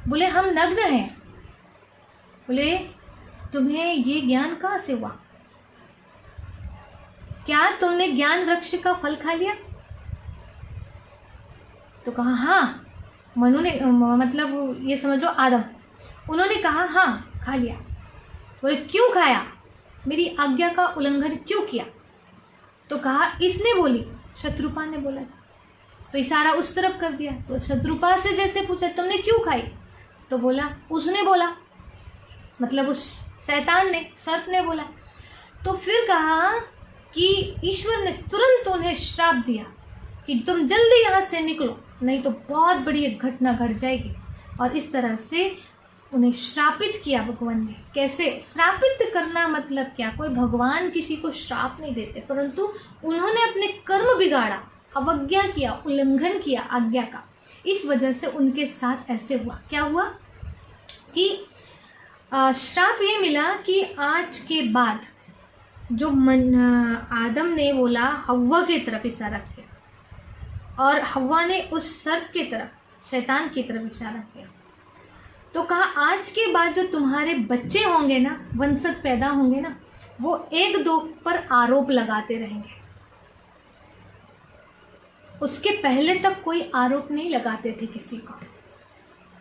बोले हम नग्न हैं। बोले तुम्हें ये ज्ञान कहाँ से हुआ? क्या तुमने ज्ञान वृक्ष का फल खा लिया? तो कहा हाँ। मनु ने, मतलब ये समझ लो आदम, उन्होंने कहा हाँ खा लिया। बोले क्यों खाया? मेरी आज्ञा का उल्लंघन क्यों किया? तो कहा इसने बोली, शत्रुपा ने बोला था। तो इशारा उस तरफ कर दिया। तो शत्रुपा से जैसे पूछा तुमने क्यों खाई? तो बोला उसने बोला, मतलब उस शैतान ने, सर्प ने बोला। तो फिर कहा कि ईश्वर ने तुरंत उन्हें श्राप दिया कि तुम जल्दी यहाँ से निकलो, नहीं तो बहुत बड़ी एक घटना घट जाएगी। और इस तरह से उन्हें श्रापित किया भगवान ने। कैसे श्रापित करना, मतलब क्या? कोई भगवान किसी को श्राप नहीं देते, परंतु उन्होंने अपने कर्म बिगाड़ा, अवज्ञा किया, उल्लंघन किया आज्ञा का। इस वजह से उनके साथ ऐसे हुआ। क्या हुआ कि श्राप ये मिला कि आज के बाद जो आदम ने बोला, हव्वा की तरफ इशारा किया और हव्वा ने उस सर्प की तरफ, शैतान की तरफ इशारा किया। तो कहा आज के बाद जो तुम्हारे बच्चे होंगे ना, वंशज पैदा होंगे ना, वो एक दो पर आरोप लगाते रहेंगे। उसके पहले तक कोई आरोप नहीं लगाते थे किसी को,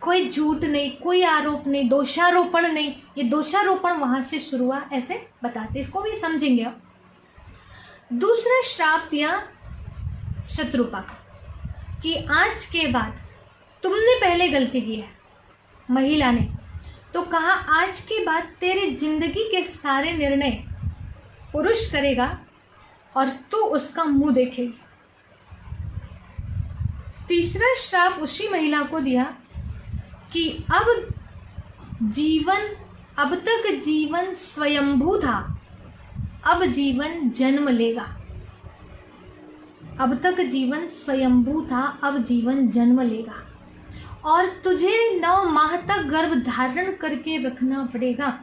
कोई झूठ नहीं, कोई आरोप नहीं, दोषारोपण नहीं। ये दोषारोपण वहां से शुरू हुआ, ऐसे बताते, इसको भी समझेंगे आप। दूसरा श्राप दिया शत्रुपा को कि आज के बाद तुमने पहले गलती की है, महिला ने। तो कहा आज के बाद तेरी जिंदगी के सारे निर्णय पुरुष करेगा और तू उसका मुंह देखेगी। तीसरा श्राप उसी महिला को दिया कि अब तक जीवन स्वयंभू था, अब जीवन जन्म लेगा। अब तक जीवन स्वयंभू था, अब जीवन जन्म लेगा और तुझे 9 माह तक गर्भ धारण करके रखना पड़ेगा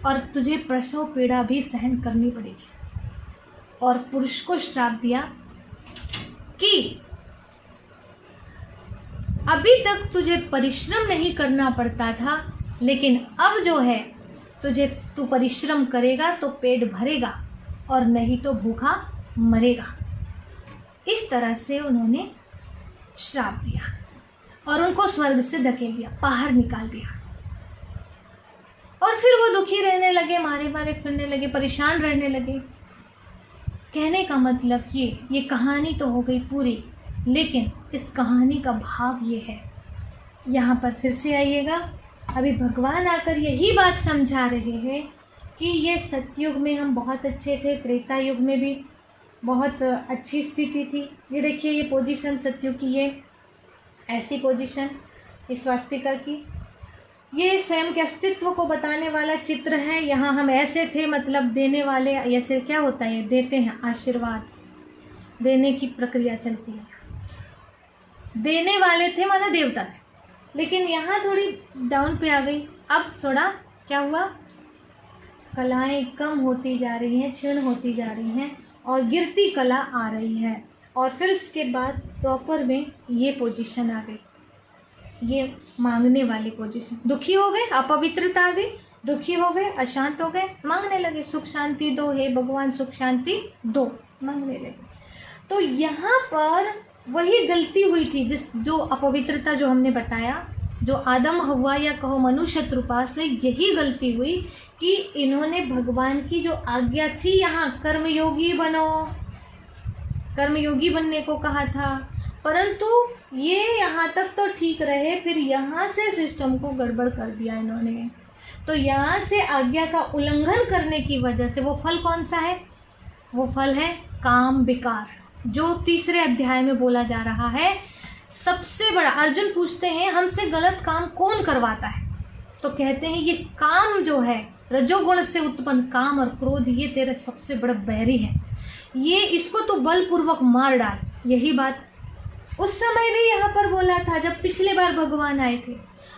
और तुझे प्रसव पीड़ा भी सहन करनी पड़ेगी। और पुरुष को श्राप दिया कि अभी तक तुझे परिश्रम नहीं करना पड़ता था, लेकिन अब जो है तू परिश्रम करेगा तो पेट भरेगा और नहीं तो भूखा मरेगा। इस तरह से उन्होंने श्राप दिया और उनको स्वर्ग से धकेल दिया, बाहर निकाल दिया। और फिर वो दुखी रहने लगे, मारे मारे फिरने लगे, परेशान रहने लगे। कहने का मतलब ये कहानी तो हो गई पूरी, लेकिन इस कहानी का भाव ये है, यहाँ पर फिर से आइएगा। अभी भगवान आकर यही बात समझा रहे हैं कि ये सतयुग में हम बहुत अच्छे थे, त्रेता युग में भी बहुत अच्छी स्थिति थी। ये देखिए, ये पोजीशन सतयुग की, ये ऐसी पोजीशन इस स्वास्तिका की, ये स्वयं के अस्तित्व को बताने वाला चित्र है। यहाँ हम ऐसे थे, मतलब देने वाले, ऐसे क्या होता है, देते हैं आशीर्वाद, देने की प्रक्रिया चलती है। देने वाले थे माना देवता थे, लेकिन यहाँ थोड़ी डाउन पे आ गई। अब थोड़ा क्या हुआ, कलाएं कम होती जा रही हैं, क्षीण होती जा रही हैं और गिरती कला आ रही है। और फिर उसके बाद द्वापर में ये पोजीशन आ गई, ये मांगने वाली पोजीशन। दुखी हो गए, अपवित्रता आ गई, दुखी हो गए, अशांत हो गए, मांगने लगे सुख शांति दो, हे भगवान सुख शांति दो, मांगने लगे। तो यहाँ पर वही गलती हुई थी जो अपवित्रता जो हमने बताया, जो आदम हवा या कहो मनुष्य कृपा से यही गलती हुई कि इन्होंने भगवान की जो आज्ञा थी यहाँ कर्मयोगी बनो, कर्मयोगी बनने को कहा था, परंतु ये यहाँ तक तो ठीक रहे, फिर यहाँ से सिस्टम को गड़बड़ कर दिया इन्होंने। तो यहाँ से आज्ञा का उल्लंघन करने की वजह से वो फल कौन सा है, वो फल है काम विकार, जो तीसरे अध्याय में बोला जा रहा है। सबसे बड़ा, अर्जुन पूछते हैं हमसे गलत काम कौन करवाता है, तो कहते हैं ये काम जो है, रजोगुण से उत्पन्न काम और क्रोध, ये तेरा सबसे बड़ा बैरी है, ये इसको तो बलपूर्वक मार डाल। यही बात उस समय भी यहाँ पर बोला था जब पिछले बार भगवान आए थे,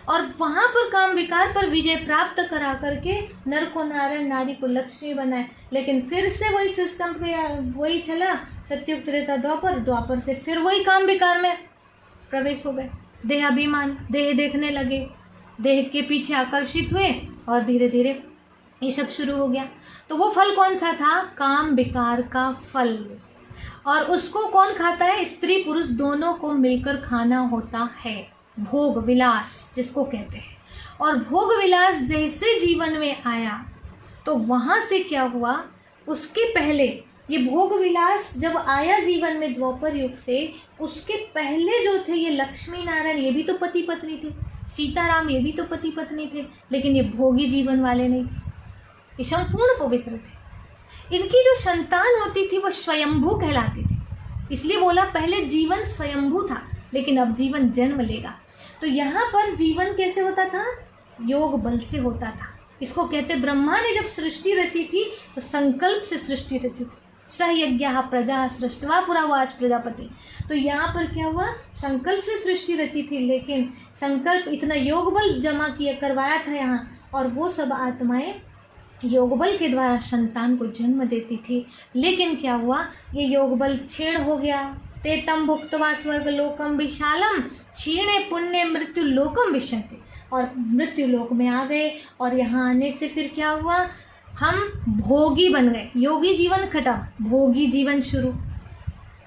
और वहाँ पर काम विकार पर विजय प्राप्त करा करके नर को नारायण, नारी को लक्ष्मी बनाए। लेकिन फिर से वही सिस्टम पे वही चला, सत्युग त्रेता द्वापर, द्वापर से फिर वही काम विकार में प्रवेश हो गए, देहाभिमान, देह देखने लगे, देह के पीछे आकर्षित हुए और धीरे धीरे ये सब शुरू हो गया। तो वो फल कौन सा था, काम विकार का फल, और उसको कौन खाता है, स्त्री पुरुष दोनों को मिलकर खाना होता है, भोग विलास जिसको कहते हैं। और भोग विलास जैसे जीवन में आया तो वहाँ से क्या हुआ, उसके पहले ये भोग विलास जब आया जीवन में द्वापर युग से, उसके पहले जो थे ये लक्ष्मी नारायण, ये भी तो पति पत्नी थे, सीताराम ये भी तो पति पत्नी थे, लेकिन ये भोगी जीवन वाले नहीं थे, ये संपूर्ण पवित्र थे। इनकी जो संतान होती थी वो स्वयंभू कहलाती थी, इसलिए बोला पहले जीवन स्वयंभू था, लेकिन अब जीवन जन्म लेगा। तो यहाँ पर जीवन कैसे होता था, योग बल से होता था। इसको कहते, ब्रह्मा ने जब सृष्टि रची थी तो संकल्प से सृष्टि रची थी, सहयज्ञ प्रजा सृष्टवा पुरावाच प्रजापति। तो यहाँ पर क्या हुआ, संकल्प से सृष्टि रची थी, लेकिन संकल्प इतना योग बल जमा किया करवाया था यहाँ, और वो सब आत्माएं योग बल के द्वारा संतान को जन्म देती थी। लेकिन क्या हुआ, ये योग बल छेड़ हो गया, ते तम भुक्तवा स्वर्ग लोकम विशालम क्षीणे पुण्य मृत्यु लोकम विशंति, और मृत्यु लोक में आ गए। और यहाँ आने से फिर क्या हुआ, हम भोगी बन गए, योगी जीवन खत्म, भोगी जीवन शुरू।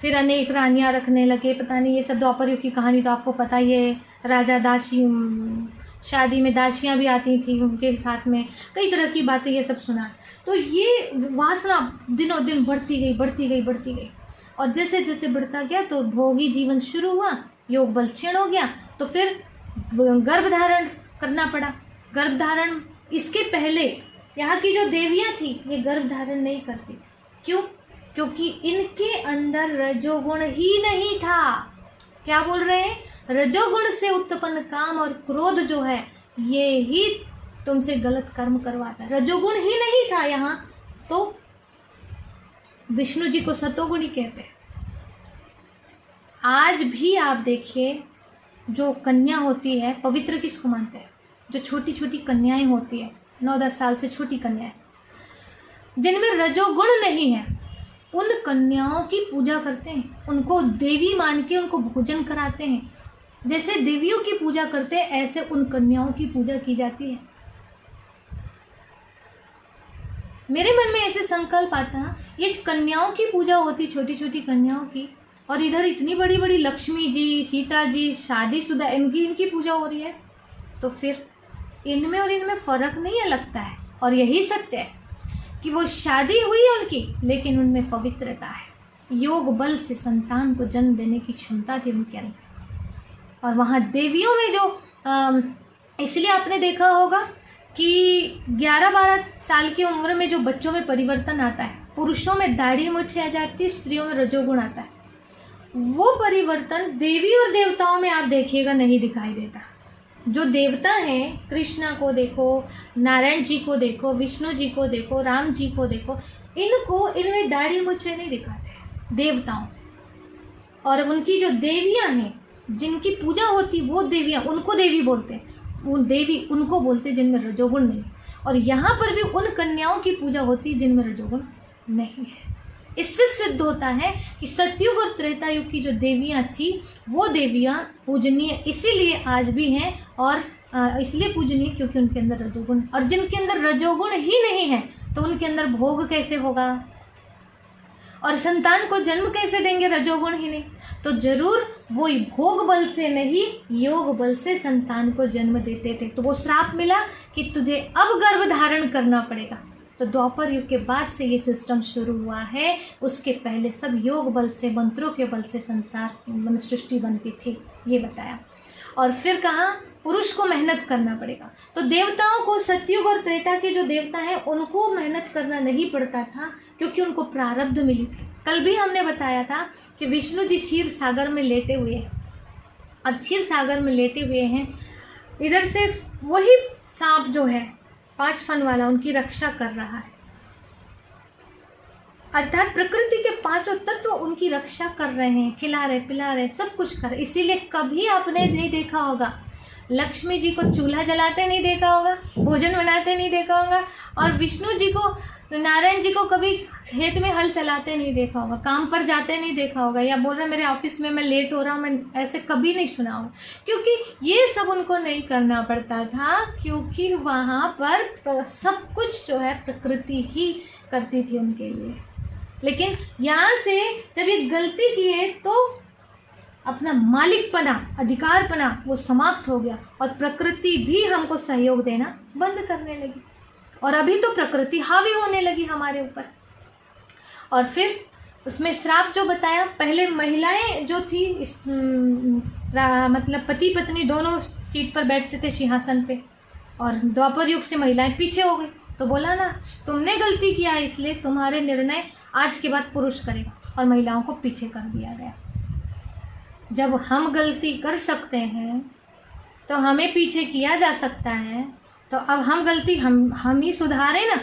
फिर अनेक रानियां रखने लगे, पता नहीं, ये सब द्वापर युग की कहानी तो आपको पता ही है। राजा दासी, शादी में दासियां भी आती थी, उनके साथ में कई तरह की बातें, ये सब सुना। तो ये वासना दिनों दिन बढ़ती गई बढ़ती गई बढ़ती गई, और जैसे जैसे बढ़ता गया तो भोगी जीवन शुरू हुआ, योग बल क्षीण हो गया, तो फिर गर्भधारण करना पड़ा। गर्भधारण, इसके पहले यहाँ की जो देवियाँ थी ये गर्भधारण नहीं करती थी। क्यों? क्योंकि इनके अंदर रजोगुण ही नहीं था। क्या बोल रहे हैं, रजोगुण से उत्पन्न काम और क्रोध जो है ये ही तुमसे गलत कर्म करवाता है। रजोगुण ही नहीं था यहाँ, तो विष्णु जी को सतोगुणी कहते हैं। आज भी आप देखिए, जो कन्या होती है, पवित्र किसको मानते हैं, जो छोटी छोटी कन्याएं होती है, 9-10 साल से छोटी कन्याएं, जिनमें रजोगुण नहीं है, उन कन्याओं की पूजा करते हैं, उनको देवी मान के उनको भोजन कराते हैं। जैसे देवियों की पूजा करते हैं ऐसे उन कन्याओं की पूजा की जाती है। मेरे मन में ऐसे संकल्प आता, ये कन्याओं की पूजा होती, छोटी छोटी कन्याओं की, और इधर इतनी बड़ी बड़ी लक्ष्मी जी, सीता जी, शादीशुदा, इनकी पूजा हो रही है, तो फिर इनमें और इनमें फर्क नहीं है लगता है। और यही सत्य है कि वो शादी हुई है उनकी, लेकिन उनमें पवित्रता है, योग बल से संतान को जन्म देने की क्षमता थी उनके अंदर। और वहाँ देवियों में जो इसलिए आपने देखा होगा कि 11-12 साल की उम्र में जो बच्चों में परिवर्तन आता है, पुरुषों में दाढ़ी मूंछ आ जाती है, स्त्रियों में रजोगुण आता है, वो परिवर्तन देवी और देवताओं में आप देखिएगा नहीं दिखाई देता। जो देवता हैं, कृष्णा को देखो, नारायण जी को देखो, विष्णु जी को देखो, राम जी को देखो, इनमें दाढ़ी मूंछें नहीं दिखाते हैं देवताओं। और उनकी जो देवियां हैं जिनकी पूजा होती वो देवियाँ, उनको देवी बोलते हैं, उन देवी उनको बोलते जिनमें रजोगुण नहीं। और यहाँ पर भी उन कन्याओं की पूजा होती जिनमें रजोगुण नहीं है। इससे सिद्ध होता है कि सतयुग और त्रेता युग की जो देवियाँ थी वो देवियाँ पूजनीय इसीलिए आज भी हैं, और इसलिए पूजनीय क्योंकि उनके अंदर रजोगुण, और जिनके अंदर रजोगुण ही नहीं है तो उनके अंदर भोग कैसे होगा और संतान को जन्म कैसे देंगे, रजोगुण ही नहीं। तो जरूर वो भोग बल से नहीं, योग बल से संतान को जन्म देते थे। तो वो श्राप मिला कि तुझे अब गर्भ धारण करना पड़ेगा। तो द्वापर युग के बाद से ये सिस्टम शुरू हुआ है, उसके पहले सब योग बल से, मंत्रों के बल से संसार सृष्टि बनती थी, ये बताया। और फिर कहा पुरुष को मेहनत करना पड़ेगा। तो देवताओं को सतयुग और त्रेता के जो देवता हैं उनको मेहनत करना नहीं पड़ता था क्योंकि उनको प्रारब्ध मिली थी। कल भी हमने बताया था कि विष्णु जी क्षीर सागर में लेटे हुए हैं, और क्षीर सागर में लेटे हुए हैं, इधर से वही सांप जो है 5 फन वाला उनकी रक्षा कर रहा है, अर्थात प्रकृति के 5 तत्व उनकी रक्षा कर रहे हैं, खिला रहे, पिला रहे, सब कुछ कर रहे। इसीलिए कभी आपने नहीं देखा होगा लक्ष्मी जी को चूल्हा जलाते नहीं देखा होगा, भोजन बनाते नहीं देखा होगा, और विष्णु जी को, नारायण जी को कभी खेत में हल चलाते नहीं देखा होगा, काम पर जाते नहीं देखा होगा, या बोल रहे मेरे ऑफिस में मैं लेट हो रहा हूँ, मैं ऐसे कभी नहीं सुना होगा। क्योंकि ये सब उनको नहीं करना पड़ता था, क्योंकि वहाँ पर सब कुछ जो है प्रकृति ही करती थी उनके लिए। लेकिन यहाँ से जब ये गलती किए तो अपना मालिकपना, अधिकारपना वो समाप्त हो गया, और प्रकृति भी हमको सहयोग देना बंद करने लगी, और अभी तो प्रकृति हावी होने लगी हमारे ऊपर। और फिर उसमें श्राप जो बताया, पहले महिलाएं जो थी मतलब पति पत्नी दोनों सीट पर बैठते थे सिंहासन पे, और द्वापर युग से महिलाएं पीछे हो गई। तो बोला ना तुमने गलती किया है, इसलिए तुम्हारे निर्णय आज के बाद पुरुष करेगा, और महिलाओं को पीछे कर दिया गया। जब हम गलती कर सकते हैं तो हमें पीछे किया जा सकता है, तो अब हम गलती हम ही सुधारें ना।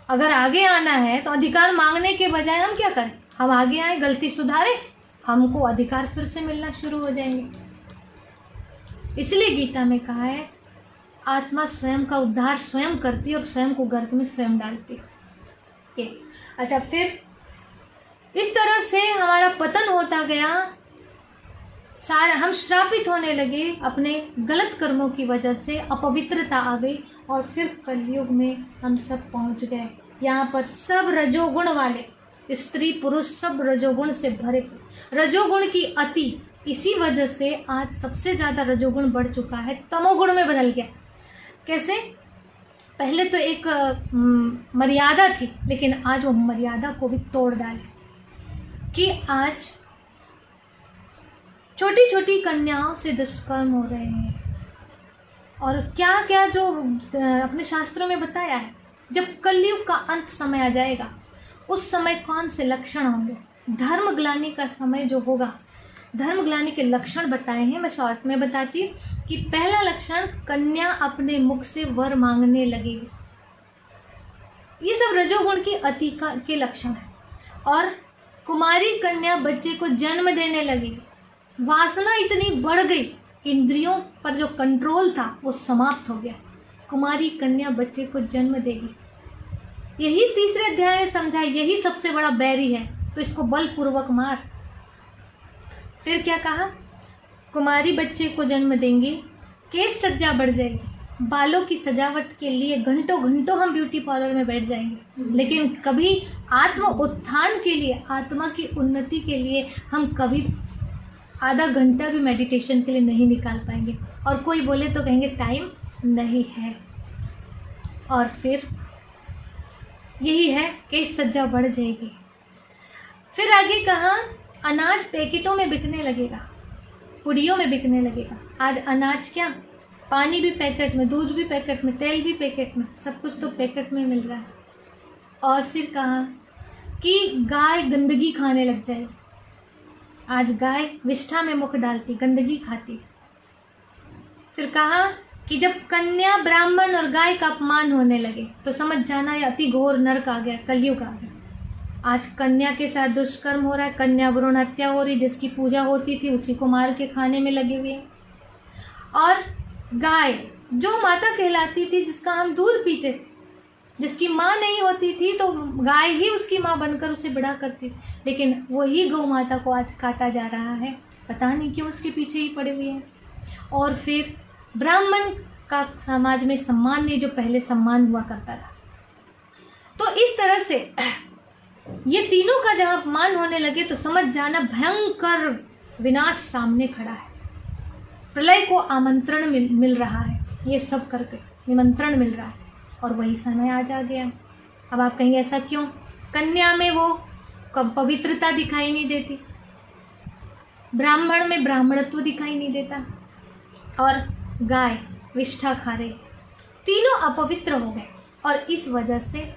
अगर आगे आना है तो अधिकार मांगने के बजाय हम क्या करें, हम आगे आए, गलती सुधारें, हमको अधिकार फिर से मिलना शुरू हो जाएंगे। इसलिए गीता में कहा है आत्मा स्वयं का उद्धार स्वयं करती और स्वयं को गर्त में स्वयं डालती। अच्छा, फिर इस तरह से हमारा पतन होता गया, सारा हम श्रापित होने लगे अपने गलत कर्मों की वजह से, अपवित्रता आ गई, और फिर कलयुग में हम सब पहुंच गए। यहाँ पर सब रजोगुण वाले, स्त्री पुरुष सब रजोगुण से भरे। रजोगुण की अति, इसी वजह से आज सबसे ज़्यादा रजोगुण बढ़ चुका है, तमोगुण में बदल गया। कैसे? पहले तो एक मर्यादा थी, लेकिन आज वो मर्यादा को भी तोड़ डाले कि आज छोटी छोटी कन्याओं से दुष्कर्म हो रहे हैं। और क्या क्या जो अपने शास्त्रों में बताया है, जब कलयुग का अंत समय आ जाएगा उस समय कौन से लक्षण होंगे, धर्मग्लानि का समय जो होगा, धर्मग्लानि के लक्षण बताए हैं। मैं शॉर्ट में बताती हूँ कि पहला लक्षण, कन्या अपने मुख से वर मांगने लगेगी। ये सब रजोगुण की अति के लक्षण है। और कुमारी कन्या बच्चे को जन्म देने लगेगी। वासना इतनी बढ़ गई, इंद्रियों पर जो कंट्रोल था वो समाप्त हो गया। कुमारी कन्या बच्चे को जन्म देगी। यही तीसरे अध्याय में समझा, यही सबसे बड़ा बैरी है, तो इसको बलपूर्वक मार। फिर क्या कहा, कुमारी बच्चे को जन्म देंगे, केस सज्जा बढ़ जाएगी, बालों की सजावट के लिए घंटों घंटों हम ब्यूटी पार्लर में बैठ जाएंगे, लेकिन कभी आत्म उत्थान के लिए, आत्मा की उन्नति के लिए हम कभी आधा घंटा भी मेडिटेशन के लिए नहीं निकाल पाएंगे। और कोई बोले तो कहेंगे टाइम नहीं है। और फिर यही है, केस सज्जा बढ़ जाएगी। फिर आगे कहा, अनाज पैकेटों में बिकने लगेगा, पुड़ियों में बिकने लगेगा। आज अनाज क्या, पानी भी पैकेट में, दूध भी पैकेट में, तेल भी पैकेट में, सब कुछ तो पैकेट में मिल रहा है। और फिर कहा कि गाय गंदगी खाने लग जाए। आज गाय विष्ठा में मुख डालती, गंदगी खाती। फिर कहा कि जब कन्या, ब्राह्मण और गाय का अपमान होने लगे तो समझ जाना ये अति घोर नरक आ गया, कलयुग आ गया। आज कन्या के साथ दुष्कर्म हो रहा है, कन्या भ्रूण हत्या हो रही, जिसकी पूजा होती थी उसी को मार के खाने में लगे हुए हैं। और गाय जो माता कहलाती थी, जिसका हम दूध पीते थे, जिसकी माँ नहीं होती थी तो गाय ही उसकी माँ बनकर उसे बड़ा करती, लेकिन वही गौ माता को आज काटा जा रहा है। पता नहीं क्यों उसके पीछे ही पड़े हुए हैं। और फिर ब्राह्मण का समाज में सम्मान नहीं, जो पहले सम्मान हुआ करता था। तो इस तरह से ये तीनों का जब अपमान होने लगे तो समझ जाना भयंकर विनाश सामने खड़ा है। प्रलय को आमंत्रण मिल रहा है, ये सब करके निमंत्रण मिल रहा है, और वही समय आज आ गया। अब आप कहेंगे ऐसा क्यों? कन्या में वो पवित्रता दिखाई नहीं देती, ब्राह्मण में ब्राह्मणत्व दिखाई नहीं देता, और गाय विष्ठा खा रही, तीनों अपवित्र हो गए। और इस वजह से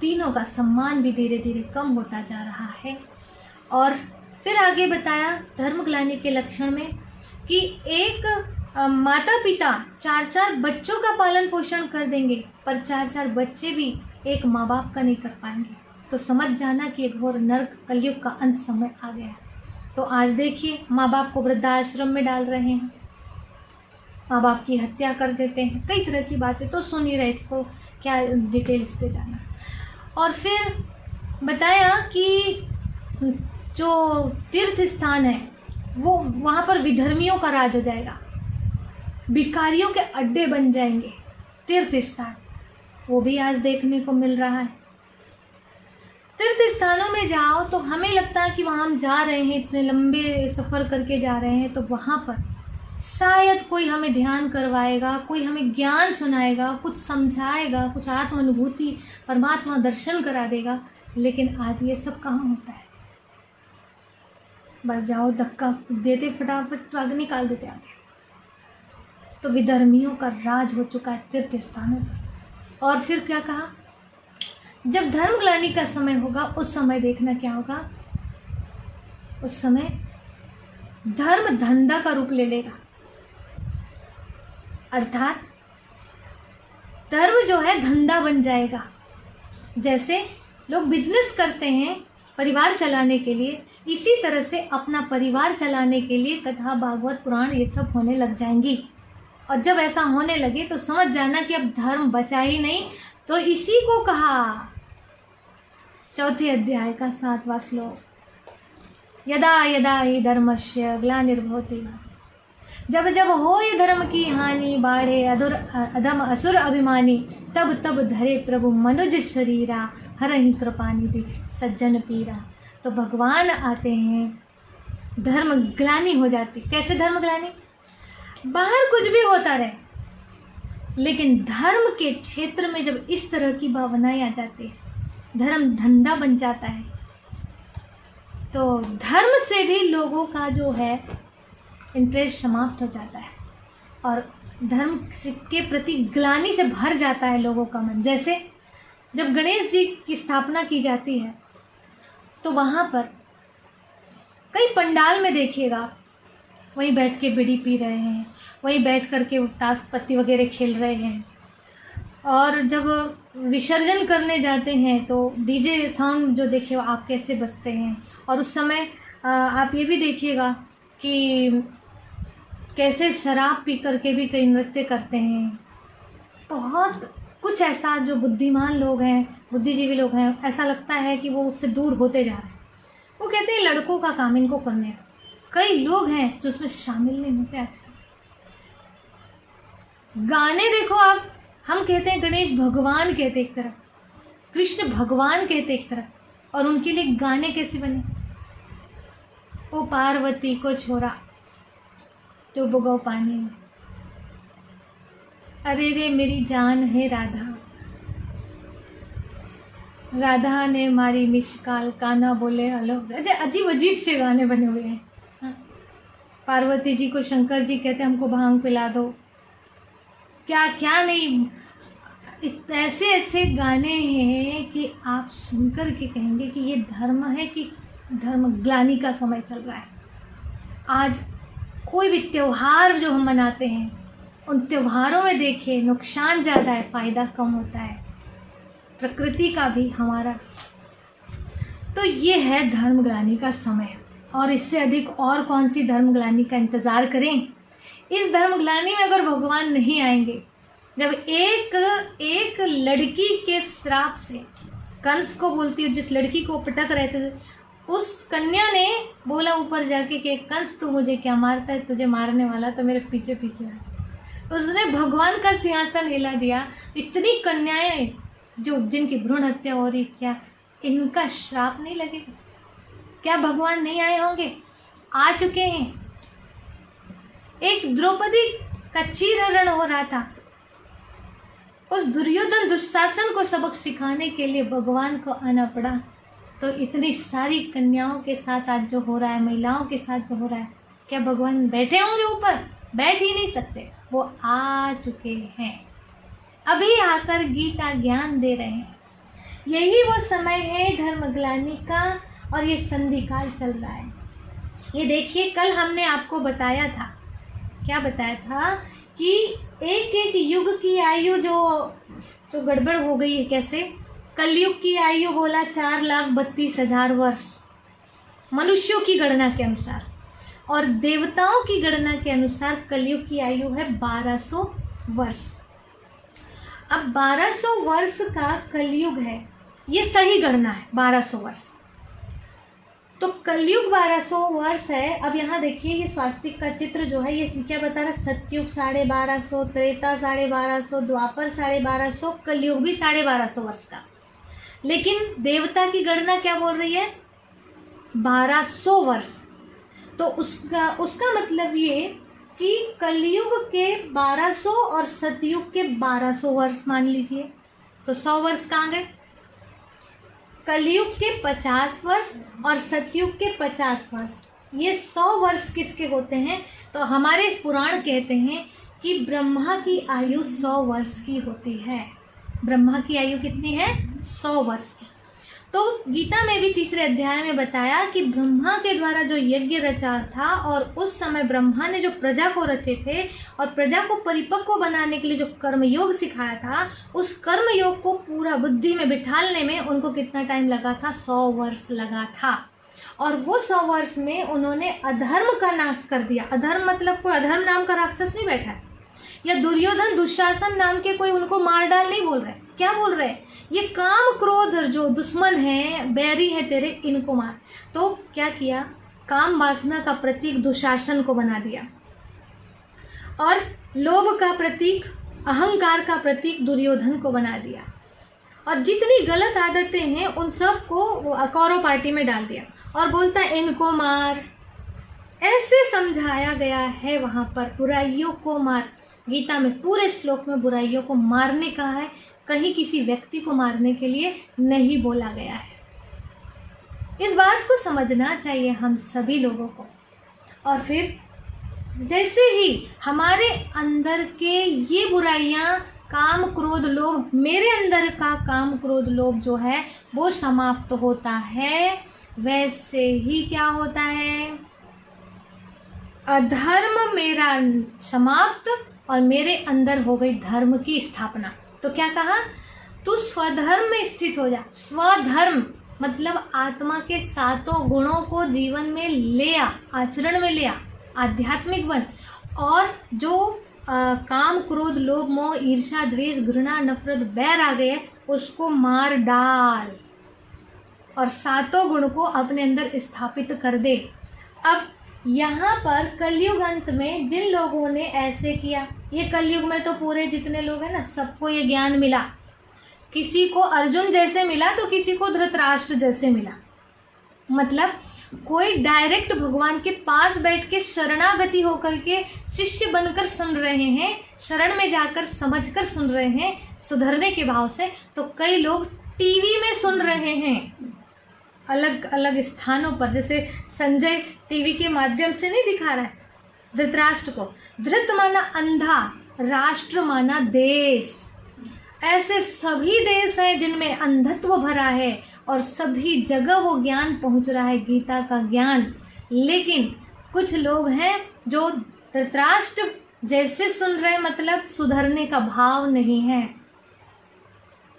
तीनों का सम्मान भी धीरे धीरे कम होता जा रहा है। और फिर आगे बताया धर्मग्लानि के लक्षण में कि एक माता पिता 4-4 बच्चों का पालन पोषण कर देंगे, पर 4-4 बच्चे भी एक माँ बाप का नहीं कर पाएंगे। तो समझ जाना कि एक घोर नरक कलयुग का अंत समय आ गया है। तो आज देखिए, माँ बाप को वृद्धाश्रम में डाल रहे हैं, माँ बाप की हत्या कर देते हैं, कई तरह की बातें तो सुन ही रहे, इसको क्या डिटेल्स पे जाना। और फिर बताया कि जो तीर्थ स्थान है वो वहाँ पर विधर्मियों का राज हो जाएगा, भिखारियों के अड्डे बन जाएंगे तीर्थ स्थान, वो भी आज देखने को मिल रहा है। तीर्थ स्थानों में जाओ तो हमें लगता है कि वहाँ हम जा रहे हैं, इतने लंबे सफ़र करके जा रहे हैं, तो वहाँ पर शायद कोई हमें ध्यान करवाएगा, कोई हमें ज्ञान सुनाएगा, कुछ समझाएगा, कुछ आत्मानुभूति परमात्मा दर्शन करा देगा। लेकिन आज ये सब कहाँ होता है? बस जाओ धक्का देते, फटाफट आगे निकाल देते आगे। तो विधर्मियों का राज हो चुका है तीर्थ स्थानों पर। और फिर क्या कहा? जब धर्मग्लानि का समय होगा उस समय देखना क्या होगा, उस समय धर्म धंधा का रूप ले लेगा। अर्थात धर्म जो है धंधा बन जाएगा। जैसे लोग बिजनेस करते हैं परिवार चलाने के लिए, इसी तरह से अपना परिवार चलाने के लिए कथा भागवत पुराण ये सब होने लग जाएंगी। और जब ऐसा होने लगे तो समझ जाना कि अब धर्म बचा ही नहीं। तो इसी को कहा 4 अध्याय का 7वां श्लोक, यदा यदा ही धर्मस्य ग्लानिर्भवति, जब जब हो ये धर्म की हानि, बाढ़े अधम असुर अभिमानी, तब तब धरे प्रभु मनुज शरीरा, हरहि कृपानिधि सज्जन पीरा। तो भगवान आते हैं, धर्म ग्लानि हो जाती। कैसे धर्म ग्लानि? बाहर कुछ भी होता रहे, लेकिन धर्म के क्षेत्र में जब इस तरह की भावनाएं आ जाती है, धर्म धंधा बन जाता है, तो धर्म से भी लोगों का जो है इंटरेस्ट समाप्त हो जाता है और धर्म के प्रति ग्लानि से भर जाता है लोगों का मन। जैसे जब गणेश जी की स्थापना की जाती है तो वहाँ पर कई पंडाल में देखिएगा, वहीं बैठ के बीड़ी पी रहे हैं, वहीं बैठ कर के ताश पत्ती वगैरह खेल रहे हैं। और जब विसर्जन करने जाते हैं तो डीजे साउंड जो देखिए आप कैसे बजते हैं। और उस समय आप ये भी देखिएगा कि कैसे शराब पी करके भी कई नृत्य करते हैं। बहुत कुछ ऐसा जो बुद्धिमान लोग हैं, बुद्धिजीवी लोग हैं, ऐसा लगता है कि वो उससे दूर होते जा रहे हैं। वो कहते हैं लड़कों का काम, इनको करने का। कई लोग हैं जो उसमें शामिल नहीं होते आजकल। गाने देखो आप, हम कहते हैं गणेश भगवान कहते एक तरफ, कृष्ण भगवान कहते एक तरफ, और उनके लिए गाने कैसे बने? ओ पार्वती को छोड़ा तो बुगाओ पानी में, अरे रे मेरी जान है राधा, राधा ने मारी मिशकाल, कान्हा बोले हलो। अजीब अजीब से गाने बने हुए हैं। हाँ? पार्वती जी को शंकर जी कहते हमको भांग पिला दो, क्या क्या नहीं, ऐसे ऐसे गाने हैं कि आप सुनकर के कहेंगे कि ये धर्म है कि धर्म ग्लानि का समय चल रहा है। आज कोई भी त्योहार जो हम मनाते हैं, उन त्योहारों में देखिए नुकसान ज़्यादा है, फ़ायदा कम होता है। प्रकृति का भी हमारा तो ये है धर्मग्लानि का समय, और इससे अधिक और कौन सी धर्मग्लानि का इंतज़ार करें। इस धर्मग्लानि में अगर भगवान नहीं आएंगे, जब एक लड़की के श्राप से कंस को बोलती है, जिस लड़की को पटक रहे थे, उस कन्या ने बोला ऊपर जाके कि कंस तू मुझे क्या मारता है, तुझे मारने वाला तो मेरे पीछे पीछे है। उसने भगवान का सिंहासन हिला दिया। इतनी कन्याएं जो जिनकी भ्रूण हत्या हो रही, क्या इनका श्राप नहीं लगेगा? क्या भगवान नहीं आए होंगे? आ चुके हैं। एक द्रौपदी का चीरहरण हो रहा था, उस दुर्योधन दुशासन को सबक सिखाने के लिए भगवान को आना पड़ा। तो इतनी सारी कन्याओं के साथ आज जो हो रहा है, महिलाओं के साथ जो हो रहा है, क्या भगवान बैठे होंगे ऊपर? बैठ ही नहीं सकते, वो आ चुके हैं, अभी आकर गीता ज्ञान दे रहे हैं। यही वो समय है धर्मग्लानि का, और ये संधि काल चल रहा है। ये देखिए, कल हमने आपको बताया था, क्या बताया था कि एक एक युग की आयु जो गड़बड़ हो गई है। कैसे? कलयुग की आयु बोला 4,32,000 वर्ष मनुष्यों की गणना के अनुसार, और देवताओं की गणना के अनुसार कलयुग की आयु है 1200 वर्ष। अब 1200 वर्ष का कलयुग है, ये सही गणना है 1200 वर्ष। तो कलयुग 1200 वर्ष है। अब यहाँ देखिए, ये स्वास्तिक का चित्र जो है, ये क्या बता रहा है? सतयुग 1250, त्रेता 1250, द्वापर 1250, कलयुग भी 1250 वर्ष का। लेकिन देवता की गणना क्या बोल रही है? 1200 वर्ष। तो उसका मतलब ये कि कलयुग के 1200 और सतयुग के 1200 वर्ष मान लीजिए, तो 100 वर्ष कहाँ गए? कलयुग के 50 वर्ष और सतयुग के 50 वर्ष, ये 100 वर्ष किसके होते हैं? तो हमारे पुराण कहते हैं कि ब्रह्मा की आयु 100 वर्ष की होती है। ब्रह्मा की आयु कितनी है? 100 वर्ष की। तो गीता में भी 3रे अध्याय में बताया कि ब्रह्मा के द्वारा जो यज्ञ रचा था, और उस समय ब्रह्मा ने जो प्रजा को रचे थे और प्रजा को परिपक्व बनाने के लिए जो कर्मयोग सिखाया था, उस कर्मयोग को पूरा बुद्धि में बिठालने में उनको कितना टाइम लगा था? 100 वर्ष लगा था। और वो 100 वर्ष में उन्होंने अधर्म का नाश कर दिया। अधर्म मतलब कोई अधर्म नाम का राक्षस नहीं बैठा है, या दुर्योधन दुशासन नाम के कोई उनको मार डाल नहीं बोल रहे। क्या बोल रहे? ये काम क्रोध जो दुश्मन है, बैरी है तेरे, इनको मार। तो क्या किया? काम वासना का प्रतीक दुशासन को बना दिया, और लोभ का प्रतीक, अहंकार का प्रतीक दुर्योधन को बना दिया, और जितनी गलत आदतें हैं उन सब को कौरव पार्टी में डाल दिया, और बोलता है इनको मार। ऐसे समझाया गया है वहां पर, बुराइयों को मार। गीता में पूरे श्लोक में बुराइयों को मारने कहा है, कहीं किसी व्यक्ति को मारने के लिए नहीं बोला गया है। इस बात को समझना चाहिए हम सभी लोगों को। और फिर जैसे ही हमारे अंदर के ये बुराइयां, काम क्रोध लोभ, मेरे अंदर का काम क्रोध लोभ जो है वो समाप्त होता है, वैसे ही क्या होता है? अधर्म मेरा समाप्त और मेरे अंदर हो गई धर्म की स्थापना। तो क्या कहा? तू स्वधर्म में स्थित हो जा। स्वधर्म मतलब आत्मा के 7 गुणों को जीवन में ले आ, आचरण में ले आ, आध्यात्मिक बन, और जो काम क्रोध लोभ मोह ईर्ष्या द्वेष घृणा नफरत बैर आ गए, उसको मार डाल और 7 गुण को अपने अंदर स्थापित कर दे। अब यहाँ पर कलयुग अंत में जिन लोगों ने ऐसे किया, ये कलयुग में तो पूरे जितने लोग हैं ना, सबको ये ज्ञान मिला। किसी को अर्जुन जैसे मिला तो किसी को धृतराष्ट्र जैसे मिला। मतलब कोई डायरेक्ट भगवान के पास बैठ के शरणागति होकर के शिष्य बनकर सुन रहे हैं, शरण में जाकर समझकर सुन रहे हैं सुधरने के भाव से, तो कई लोग टीवी में सुन रहे हैं अलग अलग स्थानों पर। जैसे संजय टीवी के माध्यम से नहीं दिखा रहा है धृतराष्ट्र को। धृत माना अंधा, राष्ट्र माना देश। ऐसे सभी देश हैं जिनमें अंधत्व भरा है और सभी जगह वो ज्ञान पहुंच रहा है, गीता का ज्ञान। लेकिन कुछ लोग हैं जो धृतराष्ट्र जैसे सुन रहे, मतलब सुधरने का भाव नहीं है।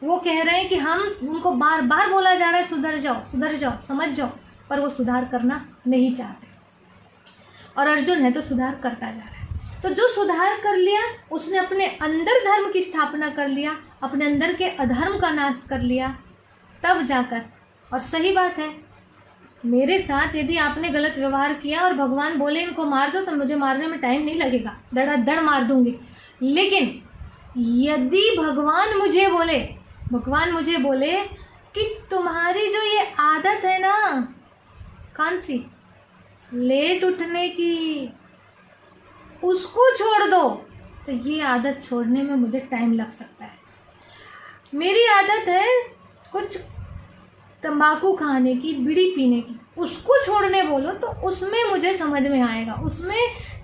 वो कह रहे हैं कि हम उनको बार बार बोला जा रहा है सुधर जाओ, समझ जाओ, पर वो सुधार करना नहीं चाहते। और अर्जुन है तो सुधार करता जा रहा है। तो जो सुधार कर लिया उसने अपने अंदर धर्म की स्थापना कर लिया, अपने अंदर के अधर्म का नाश कर लिया, तब जाकर। और सही बात है, मेरे साथ यदि आपने गलत व्यवहार किया और भगवान बोले इनको मार दो, तो मुझे मारने में टाइम नहीं लगेगा, धड़ाधड़ मार दूंगी। लेकिन यदि भगवान मुझे बोले कि तुम्हारी जो ये आदत है ना, कौन सी, लेट उठने की, उसको छोड़ दो, तो ये आदत छोड़ने में मुझे टाइम लग सकता है। मेरी आदत है कुछ तंबाकू खाने की, बीड़ी पीने की, उसको छोड़ने बोलो तो उसमें मुझे समझ में आएगा,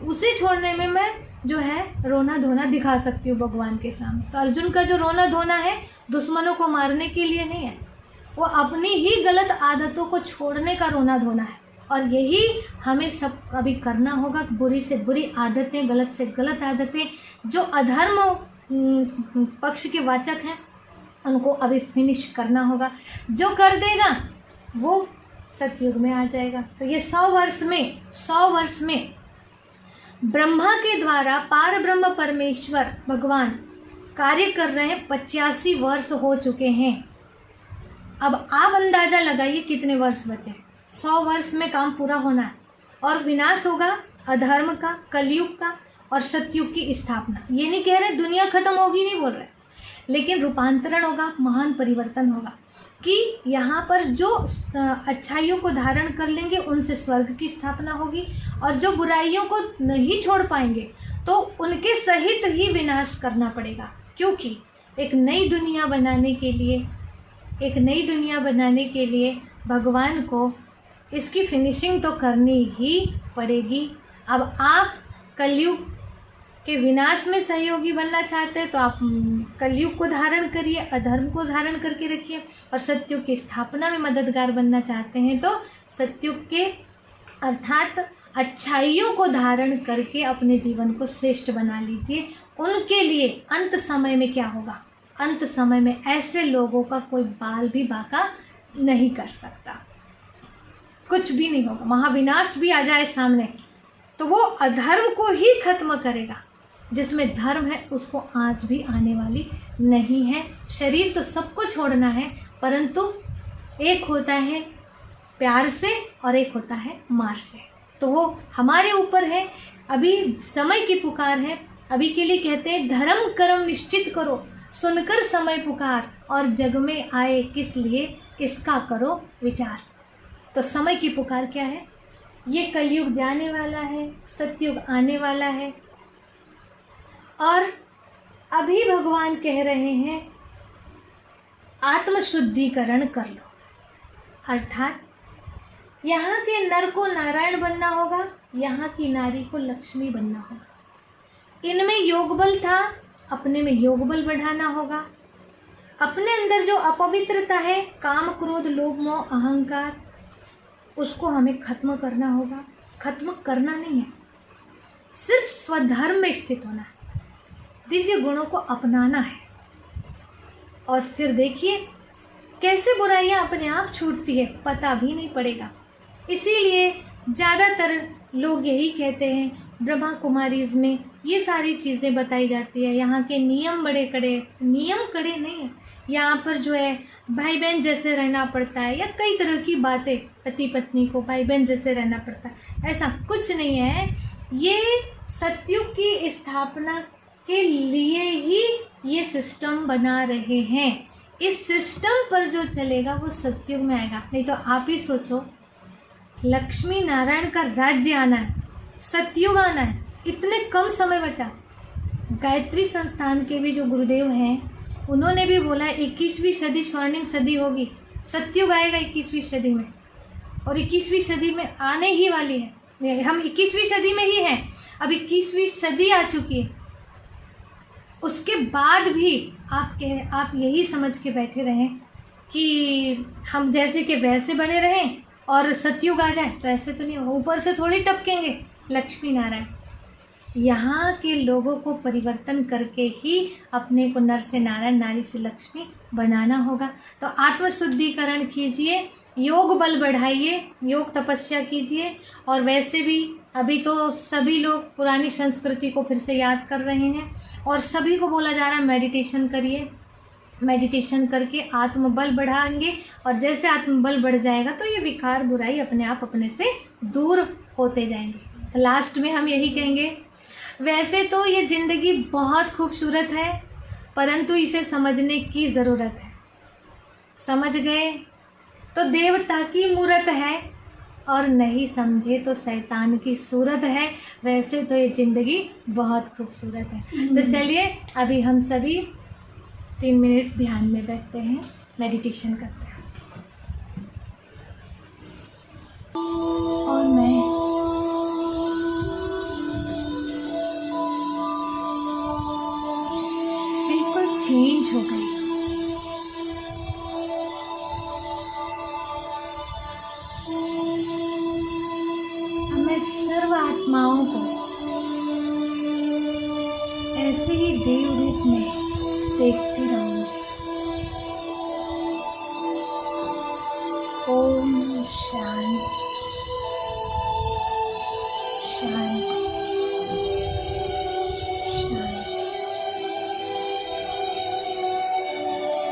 उसे छोड़ने में मैं जो है रोना धोना दिखा सकती हूँ भगवान के सामने। तो अर्जुन का जो रोना धोना है दुश्मनों को मारने के लिए नहीं है, वो अपनी ही गलत आदतों को छोड़ने का रोना धोना है। और यही हमें सब अभी करना होगा। बुरी से बुरी आदतें, गलत से गलत आदतें, जो अधर्म पक्ष के वाचक हैं, उनको अभी फिनिश करना होगा। जो कर देगा वो सतयुग में आ जाएगा। तो ये 100 वर्ष में ब्रह्मा के द्वारा पार ब्रह्म परमेश्वर भगवान कार्य कर रहे हैं। 85 वर्ष हो चुके हैं। अब आप अंदाजा लगाइए कितने वर्ष बचे। 100 वर्ष में काम पूरा होना है और विनाश होगा अधर्म का, कलयुग का और सतयुग की स्थापना। ये नहीं कह रहे दुनिया खत्म होगी, नहीं बोल रहे, लेकिन रूपांतरण होगा, महान परिवर्तन होगा कि यहाँ पर जो अच्छाइयों को धारण कर लेंगे उनसे स्वर्ग की स्थापना होगी, और जो बुराइयों को नहीं छोड़ पाएंगे तो उनके सहित ही विनाश करना पड़ेगा। क्योंकि एक नई दुनिया बनाने के लिए भगवान को इसकी फिनिशिंग तो करनी ही पड़ेगी। अब आप कलयुग के विनाश में सहयोगी बनना चाहते हैं तो आप कलयुग को धारण करिए, अधर्म को धारण करके रखिए, और सतयुग की स्थापना में मददगार बनना चाहते हैं तो सतयुग के अर्थात अच्छाइयों को धारण करके अपने जीवन को श्रेष्ठ बना लीजिए। उनके लिए अंत समय में क्या होगा? अंत समय में ऐसे लोगों का कोई बाल भी बाका नहीं कर सकता, कुछ भी नहीं होगा। महाविनाश भी आ जाए सामने तो वो अधर्म को ही खत्म करेगा। जिसमें धर्म है उसको आज भी आने वाली नहीं है। शरीर तो सबको छोड़ना है, परंतु एक होता है प्यार से और एक होता है मार से। तो वो हमारे ऊपर है। अभी समय की पुकार है। अभी के लिए कहते हैं धर्म कर्म निश्चित करो, सुनकर समय पुकार, और जग में आए किस लिए इसका करो विचार। तो समय की पुकार क्या है? ये कलयुग जाने वाला है, सतयुग आने वाला है, और अभी भगवान कह रहे हैं आत्मशुद्धिकरण कर लो। अर्थात यहाँ के नर को नारायण बनना होगा, यहाँ की नारी को लक्ष्मी बनना होगा। इनमें योग बल था, अपने में योग बल बढ़ाना होगा। अपने अंदर जो अपवित्रता है, काम क्रोध लोभ मोह अहंकार, उसको हमें खत्म करना होगा। खत्म करना नहीं है, सिर्फ स्वधर्म में स्थित होना है, दिव्य गुणों को अपनाना है। और फिर देखिए कैसे बुराइयां अपने आप छूटती है, पता भी नहीं पड़ेगा। इसीलिए ज़्यादातर लोग यही कहते हैं ब्रह्मा कुमारीज में ये सारी चीज़ें बताई जाती है। यहाँ के नियम बड़े कड़े, नियम कड़े नहीं है, यहाँ पर जो है भाई बहन जैसे रहना पड़ता है, या कई तरह की बातें, पति पत्नी को भाई बहन जैसे रहना पड़ता है, ऐसा कुछ नहीं है। ये सतयुग की स्थापना के लिए ही ये सिस्टम बना रहे हैं। इस सिस्टम पर जो चलेगा वो सतयुग में आएगा। नहीं तो आप ही सोचो, लक्ष्मी नारायण का राज्य आना है, सतयुग आना है, इतने कम समय बचा। गायत्री संस्थान के भी जो गुरुदेव हैं उन्होंने भी बोला 21वीं सदी स्वर्णिम सदी होगी, सतयुग आएगा 21वीं सदी में, और 21वीं सदी में आने ही वाली है। हम 21वीं सदी में ही हैं, अब 21वीं सदी आ चुकी है। उसके बाद भी आप यही समझ के बैठे रहें कि हम जैसे के वैसे बने रहें और सतयुग आ जाए, तो ऐसे तो नहीं होगा। ऊपर से थोड़ी टपकेंगे लक्ष्मी नारायण। यहाँ के लोगों को परिवर्तन करके ही अपने को नर से नारायण, नारी से लक्ष्मी बनाना होगा। तो आत्मशुद्धिकरण कीजिए, योग बल बढ़ाइए, योग तपस्या कीजिए। और वैसे भी अभी तो सभी लोग पुरानी संस्कृति को फिर से याद कर रहे हैं और सभी को बोला जा रहा है मेडिटेशन करिए। मेडिटेशन करके आत्मबल बढ़ाएंगे और जैसे आत्मबल बढ़ जाएगा तो ये विकार बुराई अपने आप अपने से दूर होते जाएंगे। लास्ट में हम यही कहेंगे, वैसे तो ये ज़िंदगी बहुत खूबसूरत है, परंतु इसे समझने की ज़रूरत है। समझ गए तो देवता की मूरत है, और नहीं समझे तो शैतान की सूरत है। वैसे तो ये ज़िंदगी बहुत खूबसूरत है। तो चलिए अभी हम सभी 3 मिनट ध्यान में बैठते हैं, मेडिटेशन करते हैं। और मैं बिल्कुल चेंज हो गई। अब मैं सर्व आत्माओं को ऐसे ही देव रूप में देखती